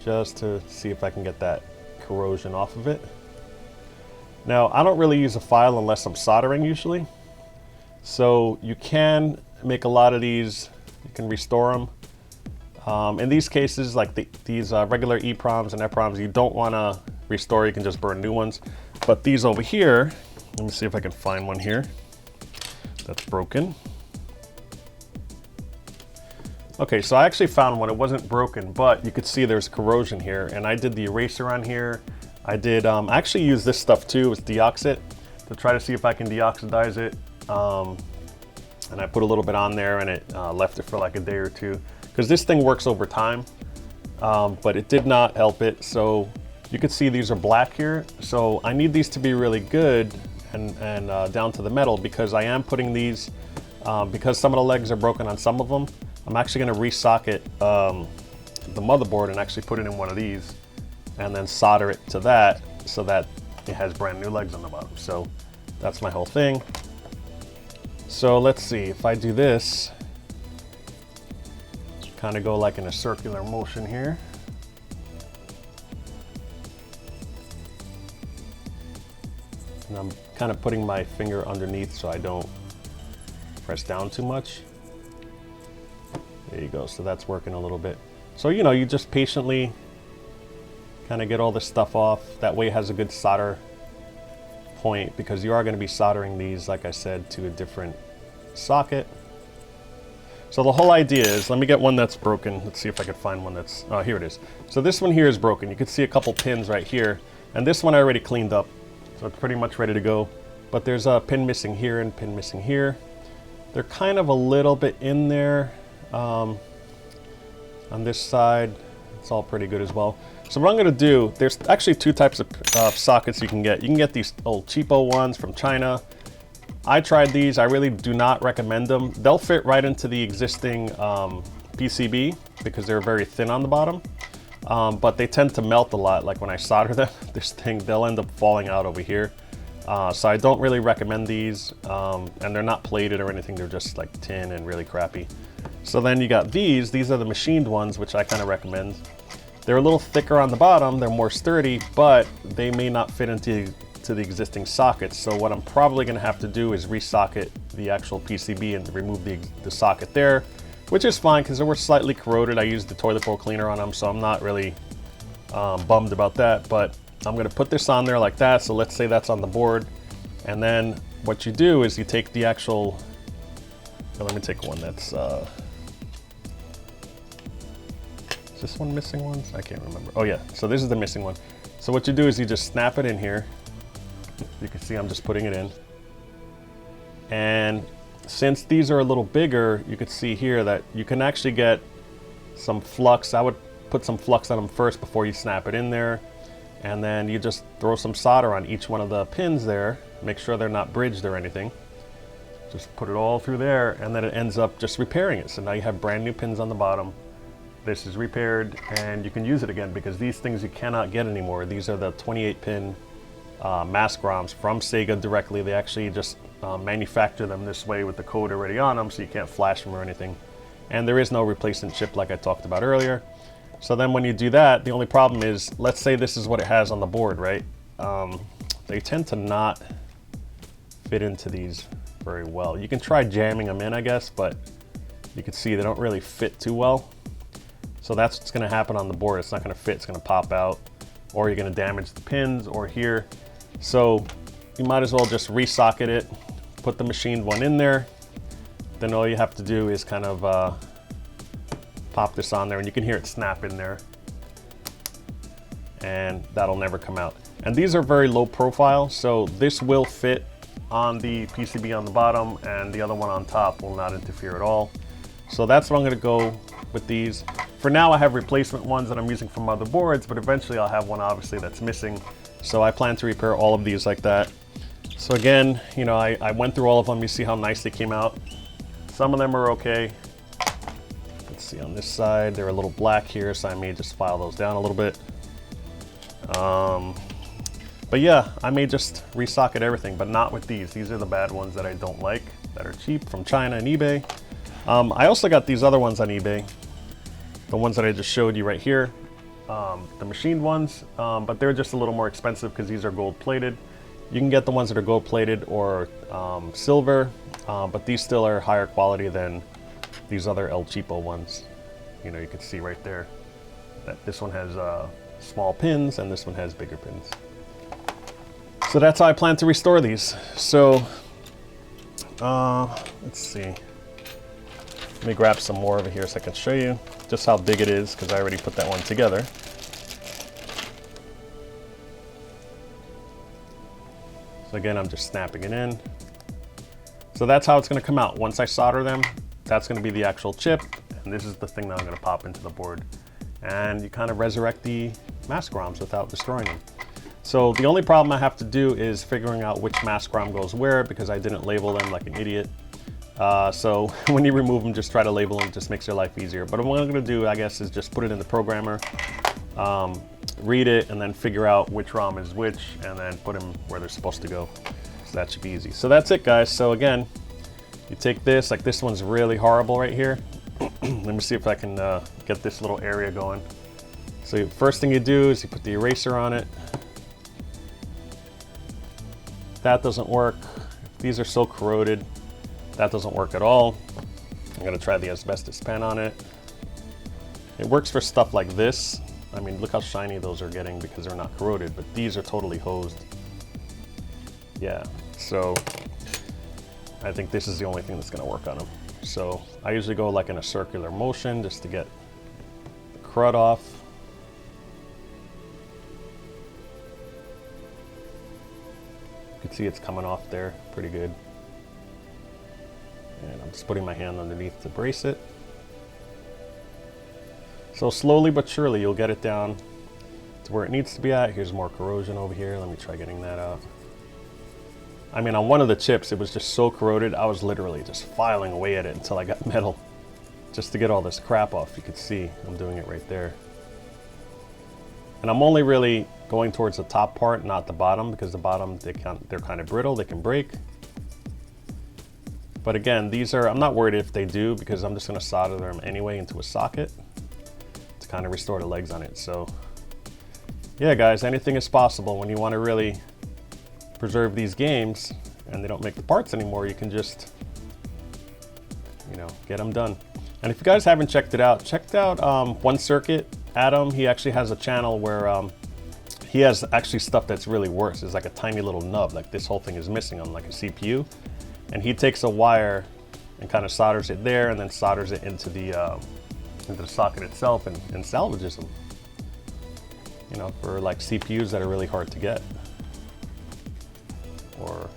Just to see if I can get that corrosion off of it. Now, I don't really use a file unless I'm soldering usually. So you can make a lot of these, you can restore them. In these cases, like these regular EPROMs and EPROMs, you don't want to restore, you can just burn new ones. But these over here, let me see if I can find one here that's broken. Okay, so I actually found one. It wasn't broken, but you could see there's corrosion here. And I did the eraser on here. I did actually use this stuff too, it's deoxit, to try to see if I can deoxidize it. And I put a little bit on there and it left it for like a day or two. Because this thing works over time, but it did not help it. So you can see these are black here. So I need these to be really good and down to the metal, because I am putting these, because some of the legs are broken on some of them, I'm actually gonna resocket the motherboard and actually put it in one of these and then solder it to that so that it has brand new legs on the bottom. So that's my whole thing. So let's see, if I do this, kind of go like in a circular motion here. I'm kind of putting my finger underneath so I don't press down too much. There you go, so that's working a little bit. So, you know, you just patiently kind of get all this stuff off. That way it has a good solder point, because you are going to be soldering these, like I said, to a different socket. So the whole idea is, let me get one that's broken. Let's see if I can find one that's, oh, here it is. So this one here is broken. You can see a couple pins right here. And this one I already cleaned up. So it's pretty much ready to go. But there's a pin missing here and pin missing here. They're kind of a little bit in there. On this side, it's all pretty good as well. So what I'm going to do, there's actually two types of sockets you can get. You can get these old cheapo ones from China. I tried these. I really do not recommend them. They'll fit right into the existing PCB because they're very thin on the bottom. But they tend to melt a lot. Like when I solder them, they'll end up falling out over here. So I don't really recommend these. And they're not plated or anything. They're just like tin and really crappy. So then you got these. These are the machined ones, which I kind of recommend. They're a little thicker on the bottom. They're more sturdy, but they may not fit into the existing sockets. So what I'm probably going to have to do is resocket the actual PCB and remove the socket there, which is fine because they were slightly corroded. I used the toilet bowl cleaner on them, so I'm not really bummed about that. But I'm going to put this on there like that. So let's say that's on the board. And then what you do is you take the actual, let me take one that's, is this one missing ones? I can't remember. Oh yeah, so this is the missing one. So what you do is you just snap it in here. You can see I'm just putting it in. And since these are a little bigger, you can see here that you can actually get some flux. I would put some flux on them first before you snap it in there. And then you just throw some solder on each one of the pins there. Make sure they're not bridged or anything. Just put it all through there, and then it ends up just repairing it. So now you have brand new pins on the bottom. This is repaired, and you can use it again because these things you cannot get anymore. These are the 28-pin mask ROMs from Sega directly. They actually just manufacture them this way with the code already on them, so you can't flash them or anything. And there is no replacement chip like I talked about earlier. So then when you do that, the only problem is, let's say this is what it has on the board, right? They tend to not fit into these very well. You can try jamming them in, I guess, but you can see they don't really fit too well. So that's what's going to happen on the board. It's not going to fit. It's going to pop out, or you're going to damage the pins or here. So you might as well just resocket it, put the machined one in there. Then all you have to do is kind of pop this on there, and you can hear it snap in there. And that'll never come out. And these are very low profile, so this will fit on the PCB on the bottom, and the other one on top will not interfere at all. So that's what I'm going to go with these. For now, I have replacement ones that I'm using from other boards, but eventually I'll have one obviously that's missing. So I plan to repair all of these like that. So again, you know, I went through all of them. You see how nice they came out. Some of them are okay. Let's see on this side, they're a little black here, so I may just file those down a little bit. But yeah, I may just resocket everything, but not with these. These are the bad ones that I don't like, that are cheap from China and eBay. I also got these other ones on eBay. The ones that I just showed you right here. The machined ones, but they're just a little more expensive because these are gold plated. You can get the ones that are gold plated or silver, but these still are higher quality than these other El Cheapo ones. You know, you can see right there that this one has small pins and this one has bigger pins. So that's how I plan to restore these. So let's see. Let me grab some more over here so I can show you just how big it is, because I already put that one together. So again, I'm just snapping it in. So that's how it's going to come out. Once I solder them, that's going to be the actual chip, and this is the thing that I'm going to pop into the board. And you kind of resurrect the mask ROMs without destroying them. So the only problem I have to do is figuring out which mask ROM goes where, because I didn't label them like an idiot. So when you remove them, just try to label them. It just makes your life easier. But what I'm going to do, I guess, is just put it in the programmer, read it, and then figure out which ROM is which, and then put them where they're supposed to go. So that should be easy. So that's it, guys. So again, you take this, like this one's really horrible right here. Let me see if I can get this little area going. So first thing you do is you put the eraser on it. that doesn't work, if these are so corroded, that doesn't work at all. I'm gonna try the asbestos pen on it. It works for stuff like this. I mean, look how shiny those are getting because they're not corroded, but these are totally hosed. Yeah, so I think this is the only thing that's gonna work on them. So I usually go like in a circular motion just to get the crud off. You can see it's coming off there pretty good. And I'm just putting my hand underneath to brace it. So slowly but surely you'll get it down to where it needs to be at. Here's more corrosion over here. Let me try getting that out. I mean, on one of the chips, it was just so corroded, I was literally just filing away at it until I got metal just to get all this crap off. You could see I'm doing it right there. And I'm only really going towards the top part, not the bottom, because the bottom, they're kind of brittle, they can break. But again, these are, I'm not worried if they do, because I'm just gonna solder them anyway into a socket to kind of restore the legs on it. So yeah, guys, anything is possible when you want to really preserve these games and they don't make the parts anymore. You can just, you know, get them done. And if you guys haven't checked it out, check out One Circuit. Adam, he actually has a channel where he has actually stuff that's really worse. It's like a tiny little nub, like this whole thing is missing on like a CPU, and he takes a wire and kind of solders it there and then solders it into the socket itself and salvages them, you know, for like CPUs that are really hard to get, or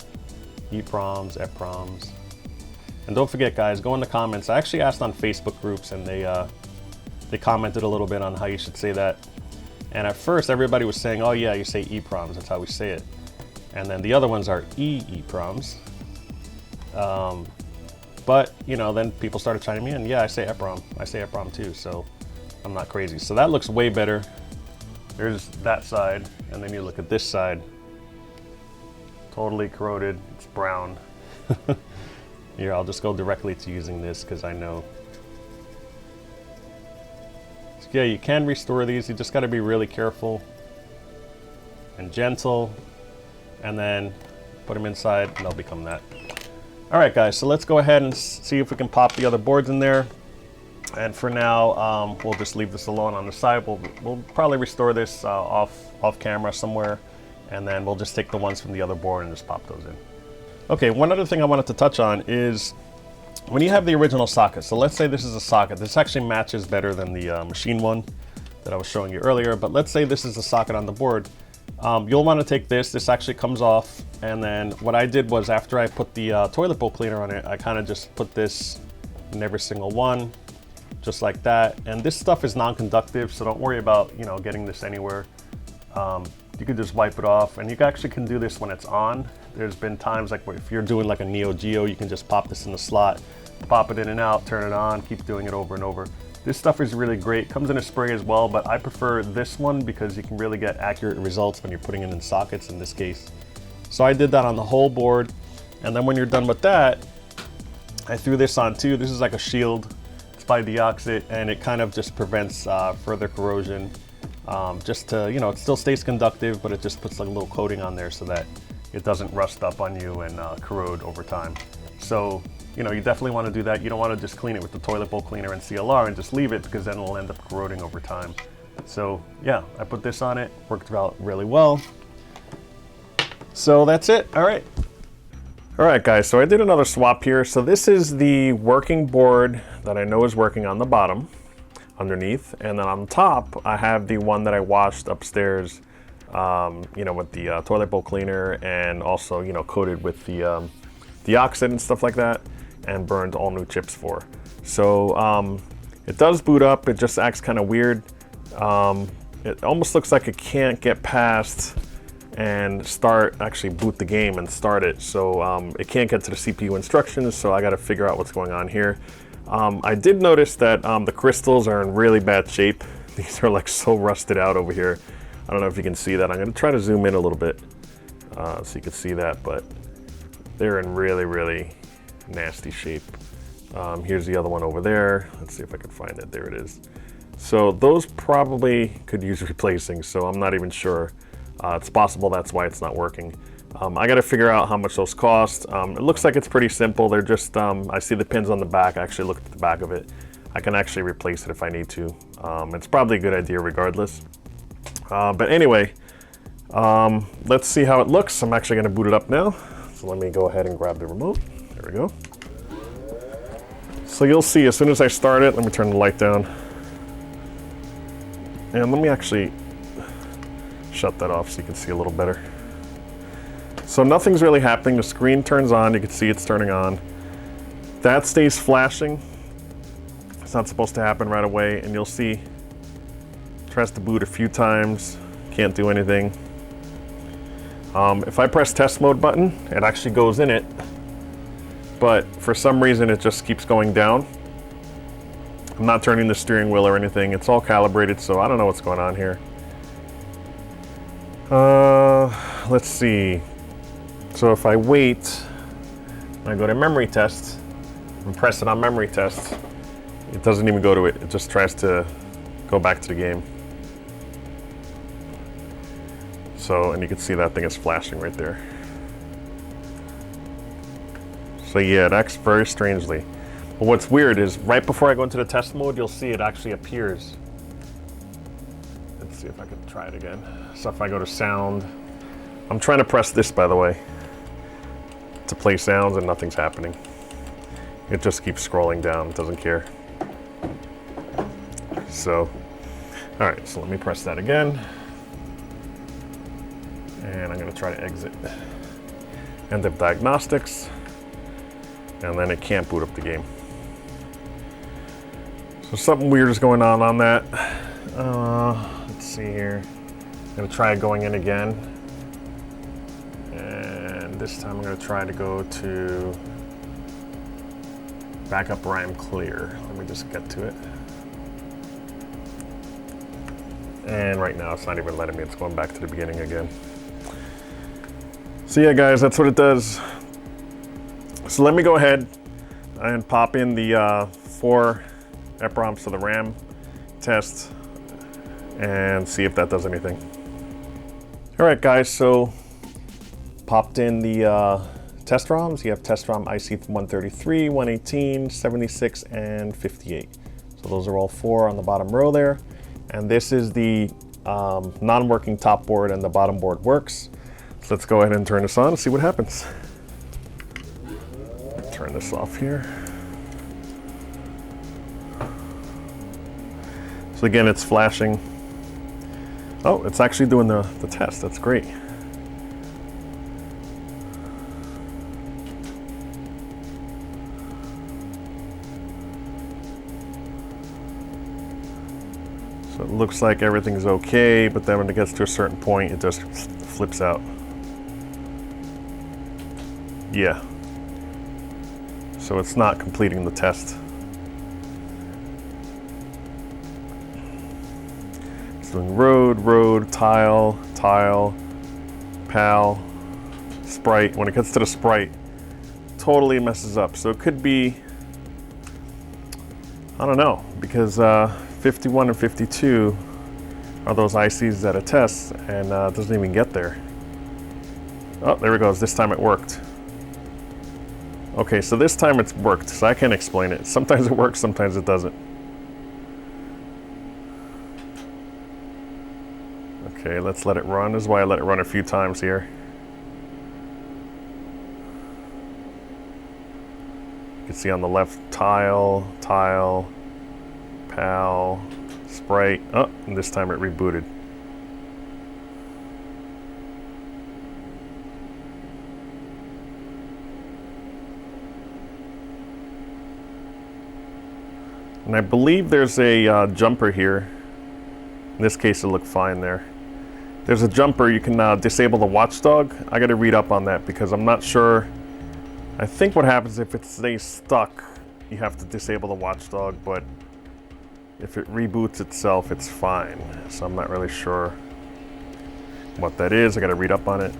EPROMs, EPROMs. And don't forget, guys, go in the comments. I actually asked on Facebook groups, and they commented a little bit on how you should say that. And at first, everybody was saying, "Oh yeah, you say EPROMs. That's how we say it." And then the other ones are EEPROMs. But you know, then people started chiming in. Yeah, I say Eprom. I say Eprom too. So I'm not crazy. So that looks way better. There's that side, and then you look at this side. Totally corroded. It's brown. Here, I'll just go directly to using this because I know. So yeah, you can restore these. You just got to be really careful and gentle, and then put them inside, and they'll become that. All right, guys. So let's go ahead and see if we can pop the other boards in there. And for now, we'll just leave this alone on the side. We'll probably restore this off camera somewhere, and then we'll just take the ones from the other board and just pop those in. Okay, one other thing I wanted to touch on is when you have the original socket. So let's say this is a socket. This actually matches better than the machine one that I was showing you earlier. But let's say this is the socket on the board. You'll want to take this. This actually comes off. And then what I did was, after I put the toilet bowl cleaner on it, I kind of just put this in every single one, just like that. And this stuff is non-conductive, so don't worry about, you know, getting this anywhere. You can just wipe it off, and you actually can do this when it's on. There's been times like where if you're doing like a Neo Geo, you can just pop this in the slot, pop it in and out, turn it on, keep doing it over and over. This stuff is really great. Comes in a spray as well, but I prefer this one because you can really get accurate results when you're putting it in sockets in this case. So I did that on the whole board, and then when you're done with that, I threw this on too. This is like a shield. It's by DeLuSioNAL, and it kind of just prevents further corrosion. Just to, you know, it still stays conductive, but it just puts like a little coating on there so that it doesn't rust up on you and corrode over time. So, you know, you definitely want to do that. You don't want to just clean it with the toilet bowl cleaner and CLR and just leave it, because then it'll end up corroding over time. So yeah, I put this on it, worked out really well. So that's it. All right. All right, guys, so I did another swap here. So this is the working board that I know is working on the bottom, underneath, and then on top I have the one that I washed upstairs, you know, with the toilet bowl cleaner, and also, you know, coated with the oxide and stuff like that, and burned all new chips for. So it does boot up. It just acts kind of weird. It almost looks like it can't get past and actually boot the game and start it. So it can't get to the CPU instructions, so I got to figure out what's going on here. I did notice that the crystals are in really bad shape. These are like so rusted out over here. I don't know if you can see that. I'm going to try to zoom in a little bit so you can see that, but they're in really, really nasty shape. Here's the other one over there. Let's see if I can find it. There it is. So those probably could use replacing, so I'm not even sure. It's possible that's why it's not working. I got to figure out how much those cost. It looks like it's pretty simple. They're just, I see the pins on the back. I actually looked at the back of it. I can actually replace it if I need to. It's probably a good idea regardless. But anyway, let's see how it looks. I'm actually going to boot it up now. So let me go ahead and grab the remote. There we go. So you'll see as soon as I start it, let me turn the light down. And let me actually shut that off so you can see a little better. So nothing's really happening. The screen turns on. You can see it's turning on. That stays flashing. It's not supposed to happen right away. And you'll see, tries to boot a few times. Can't do anything. If I press test mode button, it actually goes in it. But for some reason, it just keeps going down. I'm not turning the steering wheel or anything. It's all calibrated, so I don't know what's going on here. Let's see. So if I wait, I go to memory test and press it on memory test, it doesn't even go to it. It just tries to go back to the game. So, and you can see that thing is flashing right there. So yeah, it acts very strangely. But what's weird is right before I go into the test mode, you'll see it actually appears. Let's see if I can try it again. So if I go to sound, I'm trying to press this, by the way, to play sounds, and nothing's happening. It just keeps scrolling down, it doesn't care. So, all right, so let me press that again. And I'm gonna try to exit. End of diagnostics. And then it can't boot up the game. So something weird is going on that. Let's see here. I'm gonna try going in again. And this time I'm gonna try to go to backup RAM clear. Let me just get to it. And right now it's not even letting me, it's going back to the beginning again. So yeah guys, that's what it does. So let me go ahead and pop in the 4 EPROMs to the RAM test and see if that does anything. All right guys, so popped in the test ROMs. You have test ROM IC 133, 118, 76, and 58. So those are all 4 on the bottom row there. And this is the non-working top board, and the bottom board works. So let's go ahead and turn this on and see what happens. Turn this off here. So again, it's flashing. Oh, it's actually doing the test. That's great. So it looks like everything's okay, but then when it gets to a certain point, it just flips out. Yeah. So it's not completing the test. It's doing road, tile, pal, sprite. When it gets to the sprite, totally messes up. So it could be, I don't know, because 51 and 52 are those ICs that it tests, and it doesn't even get there. Oh, there it goes. This time it worked. Okay, so this time it's worked, so I can't explain it. Sometimes it works, sometimes it doesn't. Okay, let's let it run. This is why I let it run a few times here. You can see on the left, tile, pal, sprite. Oh, and this time it rebooted. And I believe there's a jumper here. In this case, it looked fine there. There's a jumper, you can disable the watchdog. I gotta read up on that because I'm not sure. I think what happens if it stays stuck, you have to disable the watchdog, but if it reboots itself, it's fine. So I'm not really sure what that is. I gotta read up on it.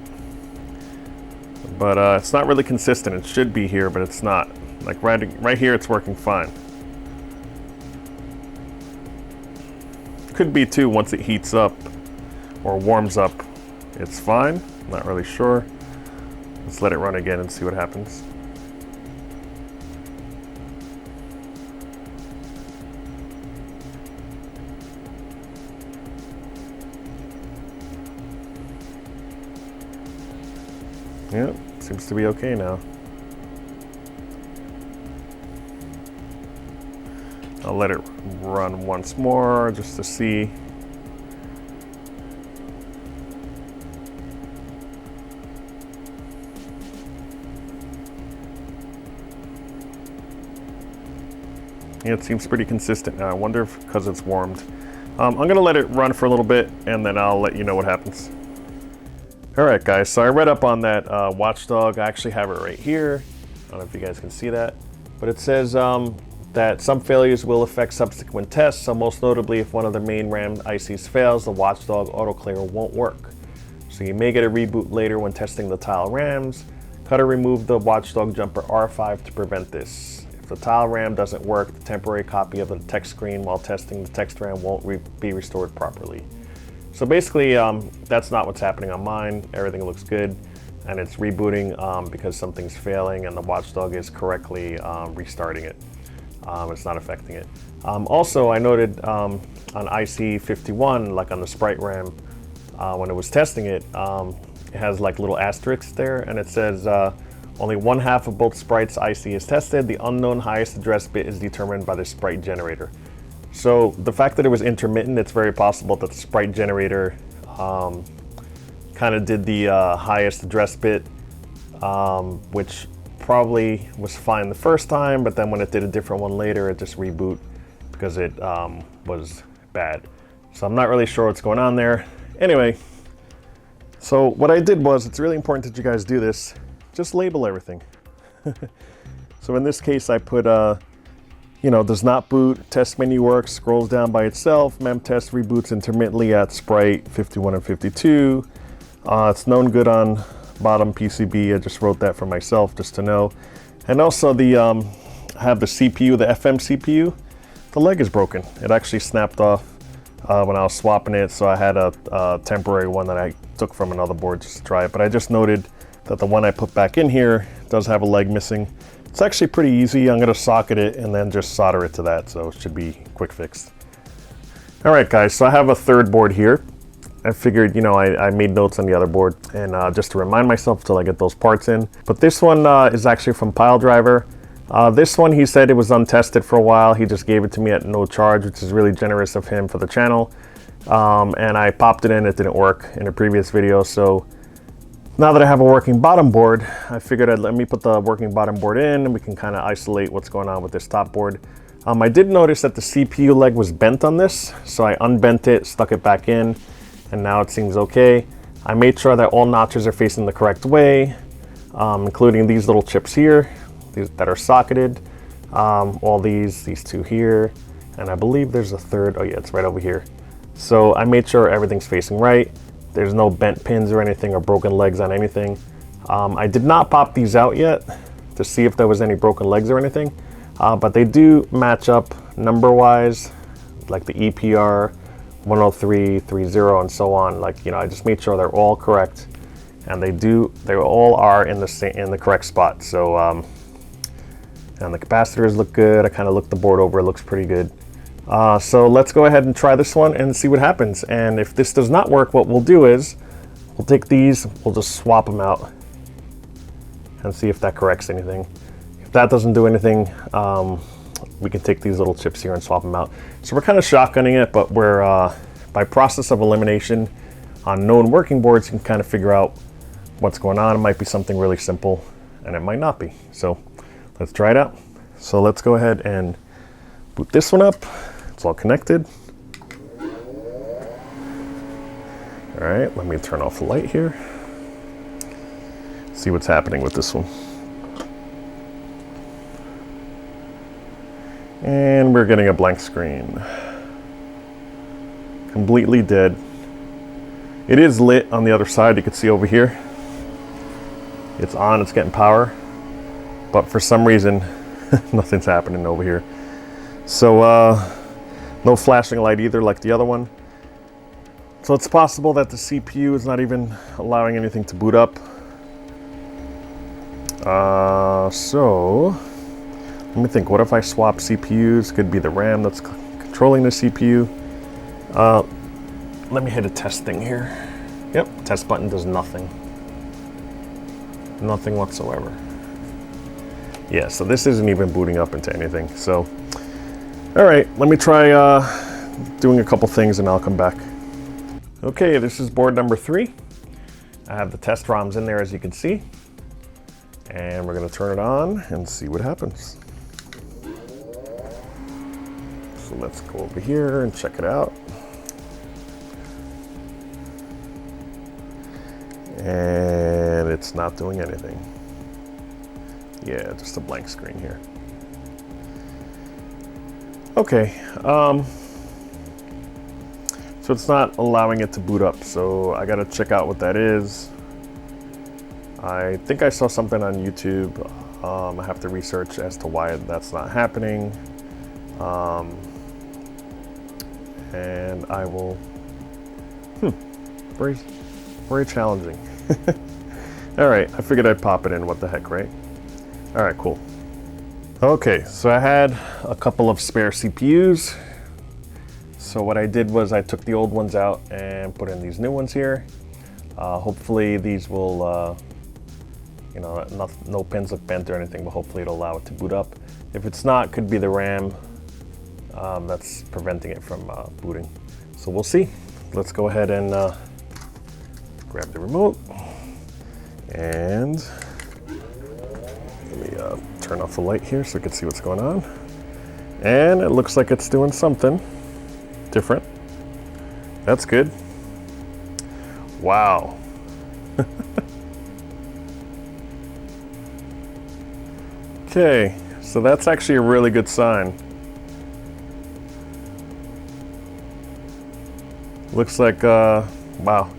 But it's not really consistent. It should be here, but it's not. Like right here, it's working fine. Could be too, once it heats up or warms up, it's fine. Not really sure. Let's let it run again and see what happens. Yep, seems to be okay now. I'll let it run once more just to see. Yeah, it seems pretty consistent now. I wonder if because it's warmed. I'm gonna let it run for a little bit and then I'll let you know what happens. All right, guys, so I read up on that watchdog. I actually have it right here. I don't know if you guys can see that, but it says that some failures will affect subsequent tests. So most notably, if one of the main RAM ICs fails, the watchdog autoclear won't work. So you may get a reboot later when testing the tile RAMs. Cut or remove the watchdog jumper R5 to prevent this. If the tile RAM doesn't work, the temporary copy of the text screen while testing the text RAM won't be restored properly. So basically, that's not what's happening on mine. Everything looks good, and it's rebooting because something's failing and the watchdog is correctly restarting it. It's not affecting it. Also, I noted on IC51, like on the Sprite RAM, when it was testing it, it has like little asterisks there, and it says only 1/2 of both Sprites IC is tested. The unknown highest address bit is determined by the Sprite generator. So the fact that it was intermittent, it's very possible that the Sprite generator kind of did the highest address bit, which probably was fine the first time, but then when it did a different one later, it just reboot because it was bad. So I'm not really sure what's going on there. Anyway, so what I did was, it's really important that you guys do this, just label everything. So in this case, I put you know, does not boot, test menu works, scrolls down by itself, mem test reboots intermittently at Sprite 51 and 52. It's known good on bottom PCB. I just wrote that for myself just to know. And also the I have the CPU, the FM CPU. The leg is broken. It actually snapped off when I was swapping it, so I had a temporary one that I took from another board just to try it. But I just noted that the one I put back in here does have a leg missing. It's actually pretty easy. I'm gonna socket it and then just solder it to that, so it should be quick fixed. All right, guys, so I have a third board here. I figured, you know, I made notes on the other board, and just to remind myself till I get those parts in. But this one is actually from Piledriver. This one, he said it was untested for a while. He just gave it to me at no charge, which is really generous of him for the channel. And I popped it in, it didn't work in a previous video. So now that I have a working bottom board, I figured let me put the working bottom board in and we can kind of isolate what's going on with this top board. I did notice that the CPU leg was bent on this, so I unbent it, stuck it back in, and now it seems okay. I made sure that all notches are facing the correct way, including these little chips here, these that are socketed, all these two here, and I believe there's a third, oh yeah, it's right over here. So I made sure everything's facing right. There's no bent pins or anything or broken legs on anything. I did not pop these out yet to see if there was any broken legs or anything, but they do match up number-wise, like the EPR 10330 and so on. Like, you know, I just made sure they're all correct, and they all are in the correct spot. So, and the capacitors look good. I kind of looked the board over; it looks pretty good. So let's go ahead and try this one and see what happens. And if this does not work, what we'll do is we'll take these, we'll just swap them out and see if that corrects anything. If that doesn't do anything, we can take these little chips here and swap them out. So we're kind of shotgunning it, but we're by process of elimination on known working boards, you can kind of figure out what's going on. It might be something really simple and it might not be. So let's try it out. So let's go ahead and boot this one up. It's all connected. All right, let me turn off the light here. See what's happening with this one. And we're getting a blank screen. Completely dead. It is lit on the other side, you can see over here. It's on, it's getting power. But for some reason, nothing's happening over here. So, no flashing light either like the other one. So it's possible that the CPU is not even allowing anything to boot up. So let me think. What if I swap CPUs? Could be the RAM that's controlling the CPU. Let me hit a test thing here. Yep, test button does nothing. Nothing whatsoever. Yeah, so this isn't even booting up into anything. So, all right, let me try doing a couple things and I'll come back. Okay, this is board number 3. I have the test ROMs in there, as you can see. And we're gonna turn it on and see what happens. So let's go over here and check it out. And it's not doing anything. Yeah, just a blank screen here. Okay, so it's not allowing it to boot up, so I gotta check out what that is. I think I saw something on YouTube. I have to research as to why that's not happening. And I will, very challenging. All right, I figured I'd pop it in, what the heck, right? All right, cool. Okay, so I had a couple of spare CPUs. So what I did was I took the old ones out and put in these new ones here. Hopefully these will, you know, no pins look bent or anything, but hopefully it'll allow it to boot up. If it's not, could be the RAM that's preventing it from booting. So we'll see. Let's go ahead and grab the remote and let me turn off the light here so we can see what's going on. And it looks like it's doing something different. That's good. Wow. Okay, so that's actually a really good sign. Looks like, wow,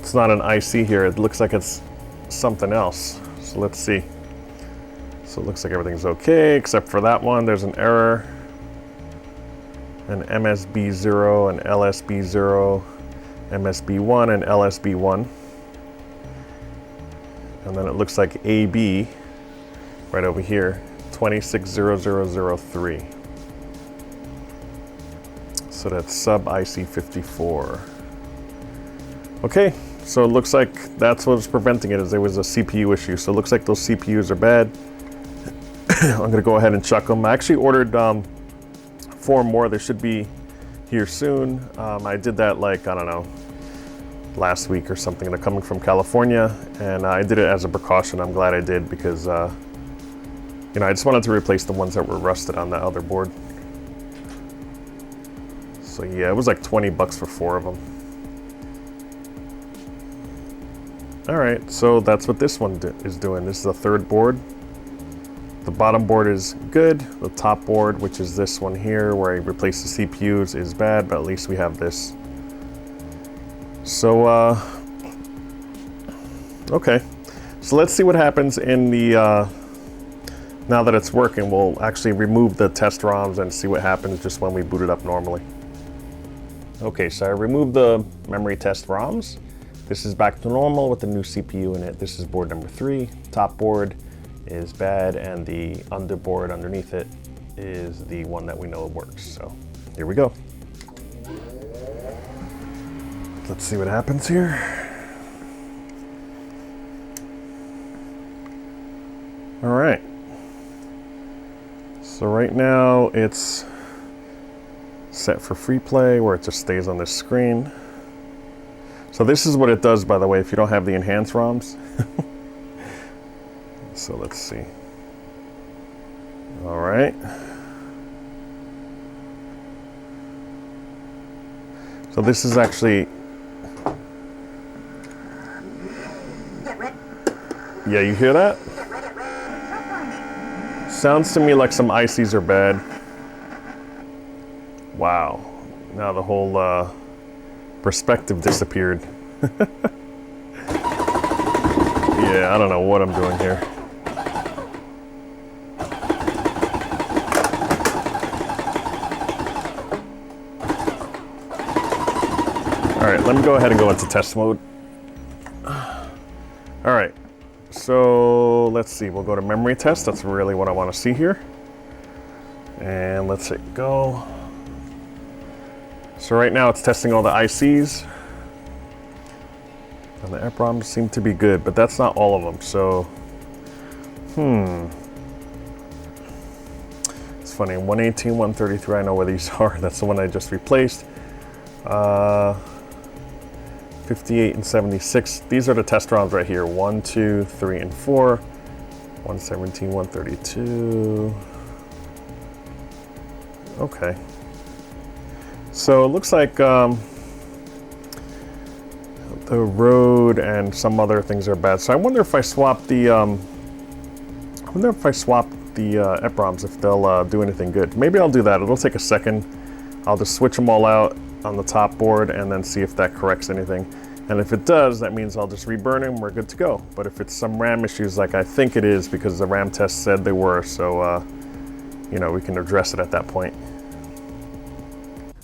it's not an IC here. It looks like it's something else. So let's see. So it looks like everything's okay, except for that one. There's an error. An MSB0, an LSB0, MSB1, and LSB1. And then it looks like AB right over here, 260003. So that's sub IC54. Okay, so it looks like that's what was preventing it, is there was a CPU issue. So it looks like those CPUs are bad. I'm gonna go ahead and chuck them. I actually ordered 4 more. They should be here soon. I did that like, I don't know, last week or something. They're coming from California, and I did it as a precaution. I'm glad I did because, you know, I just wanted to replace the ones that were rusted on that other board. So yeah, it was like 20 bucks for 4 of them. All right, so that's what this one is doing. This is the 3rd board. The bottom board is good. The top board, which is this one here, where I replaced the CPUs, is bad, but at least we have this. So, okay. So let's see what happens in the, now that it's working. We'll actually remove the test ROMs and see what happens just when we boot it up normally. Okay, so I removed the memory test ROMs. This is back to normal with the new CPU in it. This is board number 3. Top board is bad, and the underboard underneath it is the one that we know works. So here we go. Let's see what happens here. All right. So right now it's set for free play, where it just stays on this screen. So this is what it does, by the way, if you don't have the enhanced ROMs. So let's see. All right. So this is actually, yeah, you hear that? Sounds to me like some ICs are bad. Wow. Now the whole perspective disappeared. Yeah, I don't know what I'm doing here. All right, let me go ahead and go into test mode. All right, so let's see, we'll go to memory test. That's really what I want to see here. And let's hit go. So right now it's testing all the ICs. And the EPROMs seem to be good, but that's not all of them. So, it's funny, 118, 133, I know where these are. That's the one I just replaced. 58 and 76. These are the test ROMs right here. 1, 2, 3, and 4. 117, 132. Okay. So it looks like the road and some other things are bad. So I wonder if I swap the EPROMs, if they'll do anything good. Maybe I'll do that. It'll take a second. I'll just switch them all out on the top board and then see if that corrects anything. And if it does, that means I'll just reburn them. We're good to go. But if it's some RAM issues, like I think it is, because the RAM test said they were, so you know, we can address it at that point.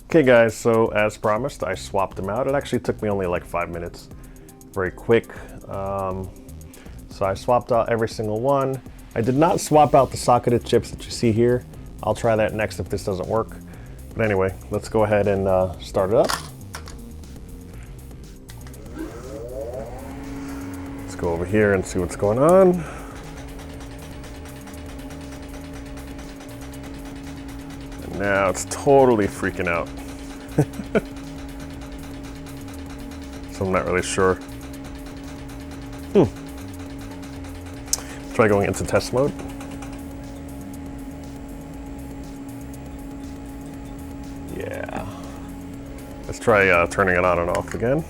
Okay guys, so as promised, I swapped them out. It actually took me only like 5 minutes. Very quick. So I swapped out every single one. I did not swap out the socketed chips that you see here. I'll try that next if this doesn't work. But anyway, let's go ahead and start it up. Let's go over here and see what's going on. And now it's totally freaking out. So I'm not really sure. Try going into test mode. Yeah. Let's try turning it on and off again.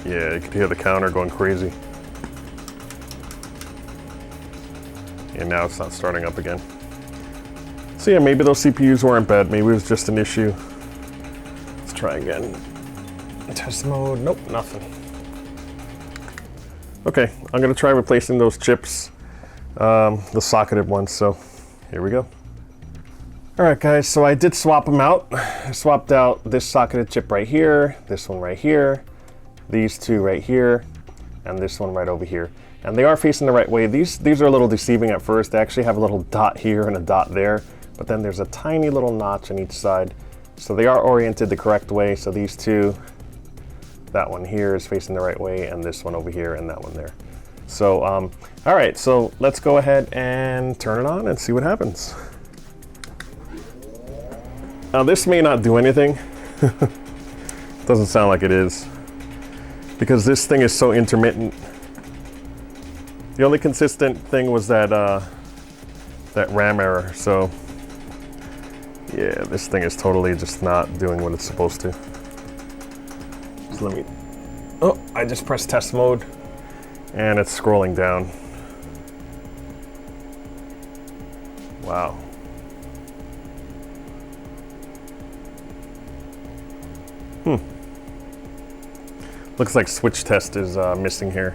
Yeah, you can hear the counter going crazy. And now it's not starting up again. So yeah, maybe those CPUs weren't bad. Maybe it was just an issue. Let's try again. Test mode, nope, nothing. Okay, I'm gonna try replacing those chips, the socketed ones, so here we go. All right guys, so I did swap them out. I swapped out this socketed chip right here, this one right here, these two right here, and this one right over here. And they are facing the right way. These are a little deceiving at first. They actually have a little dot here and a dot there, but then there's a tiny little notch on each side. So they are oriented the correct way. So these two, that one here is facing the right way, and this one over here and that one there. So, all right, so let's go ahead and turn it on and see what happens. Now this may not do anything. Doesn't sound like it is, because this thing is so intermittent. The only consistent thing was that that RAM error. So yeah, this thing is totally just not doing what it's supposed to. So let me, oh, I just pressed test mode and it's scrolling down. Wow. Looks like switch test is missing here.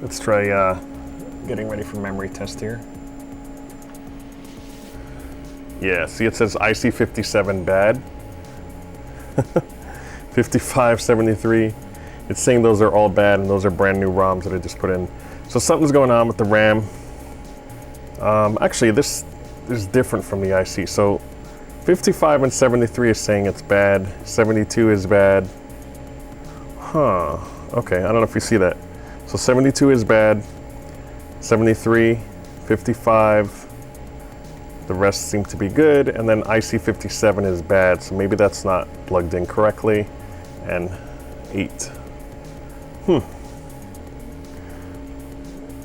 Let's try getting ready for memory test here. Yeah, see it says IC57 bad. 5573. It's saying those are all bad and those are brand new ROMs that I just put in. So something's going on with the RAM. Actually, this is different from the IC. So 55 and 73 is saying it's bad. 72 is bad. Huh. Okay, I don't know if you see that. So 72 is bad, 73, 55, the rest seem to be good, and then IC57 is bad, so maybe that's not plugged in correctly, and 8.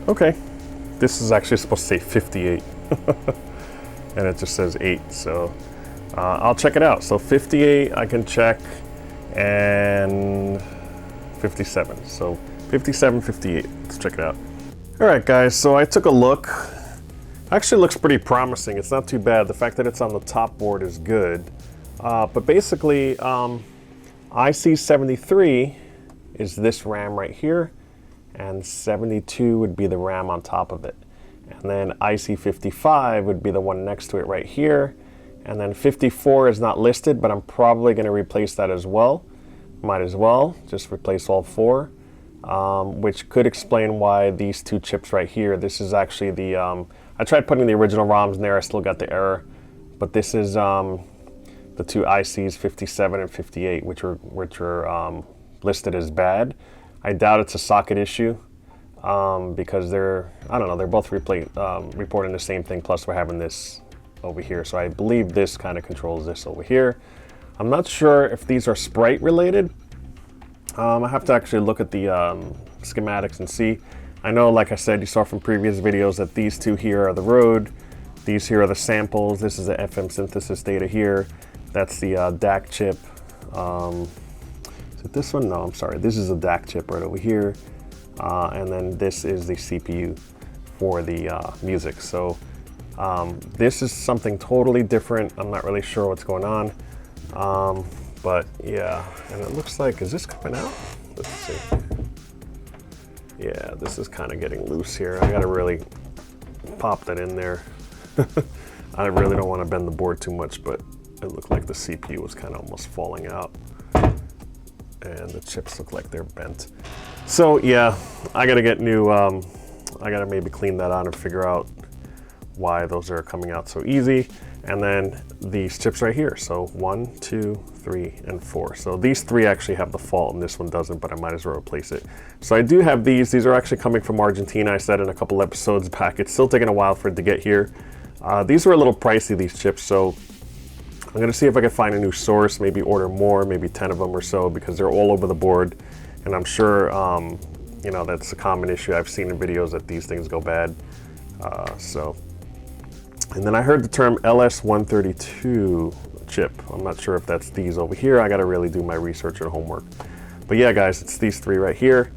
Okay, this is actually supposed to say 58, and it just says 8, so I'll check it out. So 58 I can check, and 57, so 57, 58, let's check it out. All right guys, so I took a look. Actually looks pretty promising. It's not too bad. The fact that it's on the top board is good. But basically, IC73 is this RAM right here, and 72 would be the RAM on top of it. And then IC55 would be the one next to it right here, And then 54 is not listed, but I'm probably going to replace that as well. Might as well just replace all 4, which could explain why these 2 chips right here. This is actually the, I tried putting the original ROMs in there, I still got the error. But this is the 2 ICs, 57 and 58, which are listed as bad. I doubt it's a socket issue because they're, I don't know, they're both reporting the same thing, plus we're having this over here. So I believe this kind of controls this over here. I'm not sure if these are sprite related. I have to actually look at the schematics and see. I know, like I said, you saw from previous videos that these 2 here are the Rode. These here are the samples. This is the FM synthesis data here. That's the DAC chip. Is it this one? No, I'm sorry. This is a DAC chip right over here. And then this is the CPU for the music. So this is something totally different. I'm not really sure what's going on. But yeah, and it looks like, is this coming out? Let's see. Yeah, this is kind of getting loose here. I gotta really pop that in there. I really don't want to bend the board too much, but it looked like the CPU was kind of almost falling out. And the chips look like they're bent. So yeah, I gotta get new, I gotta maybe clean that out and figure out why those are coming out so easy. And then these chips right here. So 1, 2, 3, and 4. So these 3 actually have the fault and this one doesn't, but I might as well replace it. So I do have these. These are actually coming from Argentina. I said in a couple episodes back. It's still taking a while for it to get here. These were a little pricey, these chips. So I'm gonna see if I can find a new source, maybe order more, maybe 10 of them or so, because they're all over the board. And I'm sure, you know, that's a common issue. I've seen in videos that these things go bad. And then I heard the term LS132 chip. I'm not sure if that's these over here. I got to really do my research and homework. But yeah, guys, it's these 3 right here.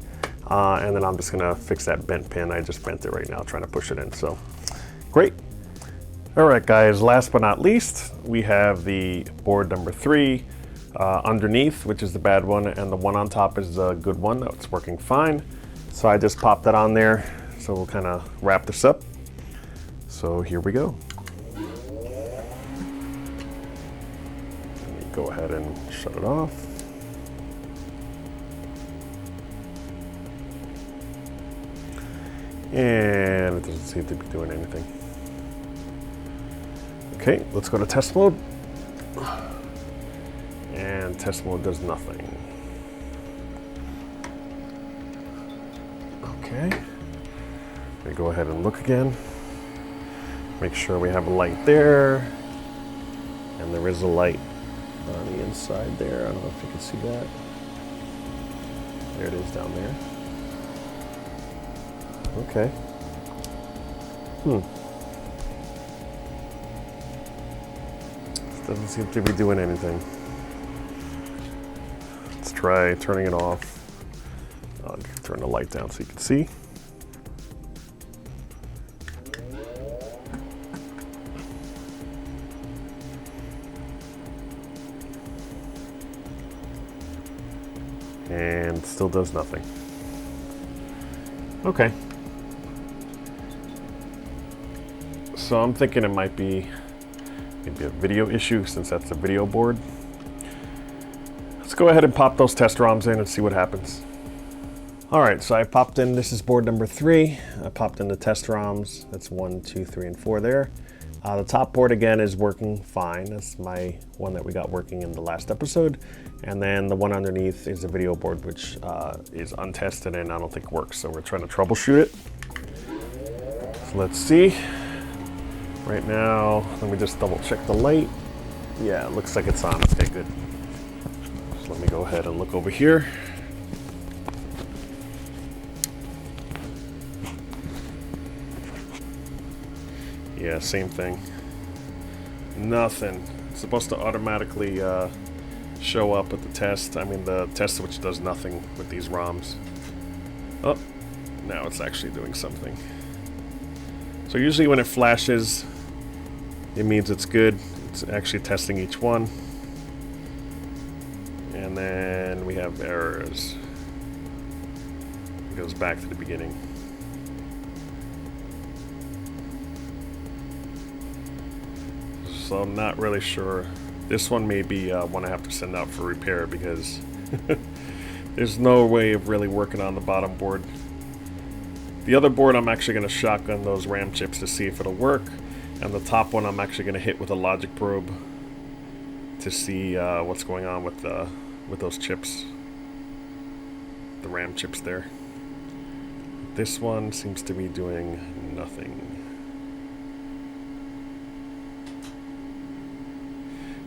And then I'm just going to fix that bent pin. I just bent it right now, trying to push it in. So great. All right, guys, last but not least, we have the board number 3 underneath, which is the bad one. And the one on top is the good one. That's working fine. So I just popped that on there. So we'll kind of wrap this up. So here we go. Let me go ahead and shut it off. And it doesn't seem to be doing anything. Okay, let's go to test mode. And test mode does nothing. Okay. Let me go ahead and look again. Make sure we have a light there. And there is a light on the inside there. I don't know if you can see that. There it is down there. Okay. This doesn't seem to be doing anything. Let's try turning it off. I'll turn the light down so you can see. And still does nothing. Okay. So I'm thinking it might be maybe a video issue since that's a video board. Let's go ahead and pop those test ROMs in and see what happens. All right, so I popped in, this is board number 3. I popped in the test ROMs. That's 1, 2, 3, and 4 there. The top board again is working fine. That's my one that we got working in the last episode. And then the one underneath is a video board, which is untested and I don't think works. So we're trying to troubleshoot it. So let's see. Right now, let me just double check the light. Yeah, it looks like it's on. Okay, good. So let me go ahead and look over here. Yeah, same thing. Nothing. It's supposed to automatically show up at the test. I mean, the test switch does nothing with these ROMs. Oh, now it's actually doing something. So usually when it flashes, it means it's good. It's actually testing each one. And then we have errors. It goes back to the beginning. so I'm not really sure. This one may be one I have to send out for repair because there's no way of really working on the bottom board. The other board I'm actually going to shotgun those RAM chips to see if it'll work, and the top one I'm actually going to hit with a logic probe to see what's going on with those chips, the RAM chips there. This one seems to be doing nothing.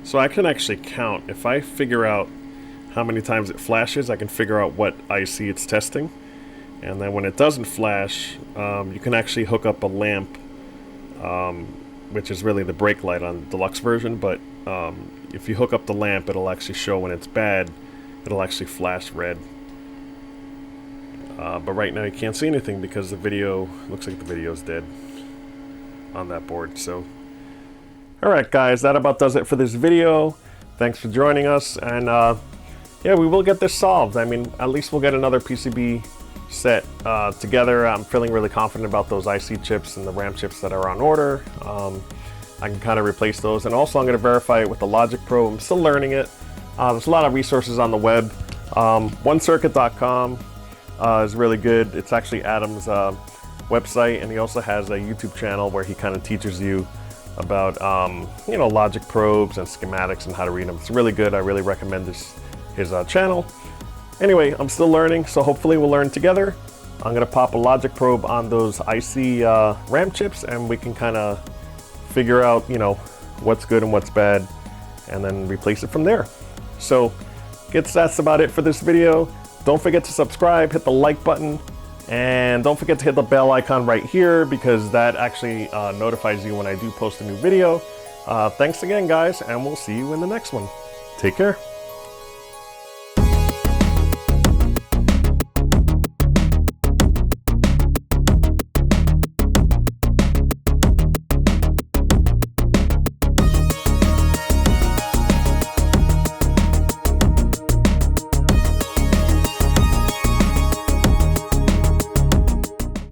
So I can actually count. If I figure out how many times it flashes, I can figure out what IC it's testing. And then when it doesn't flash, you can actually hook up a lamp, which is really the brake light on the deluxe version. But if you hook up the lamp, it'll actually show when it's bad. It'll actually flash red. But right now you can't see anything because the video, looks like the video's dead on that board. So, alright guys, that about does it for this video. Thanks for joining us, and yeah, we will get this solved. I mean, at least we'll get another PCB set together. I'm feeling really confident about those IC chips and the RAM chips that are on order. I can kind of replace those, and also I'm going to verify it with the logic probe. I'm still learning it. There's a lot of resources on the web. onecircuit.com is really good. It's actually Adam's website, and he also has a YouTube channel where he kind of teaches you about you know, logic probes and schematics and how to read them. It's really good. I really recommend his channel. Anyway, I'm still learning, so hopefully we'll learn together. I'm gonna pop a logic probe on those IC RAM chips, and we can kind of figure out, you know, what's good and what's bad, and then replace it from there. So, that's about it for this video. Don't forget to subscribe, hit the like button, and don't forget to hit the bell icon right here because that actually notifies you when I do post a new video. Thanks again, guys, and we'll see you in the next one. Take care.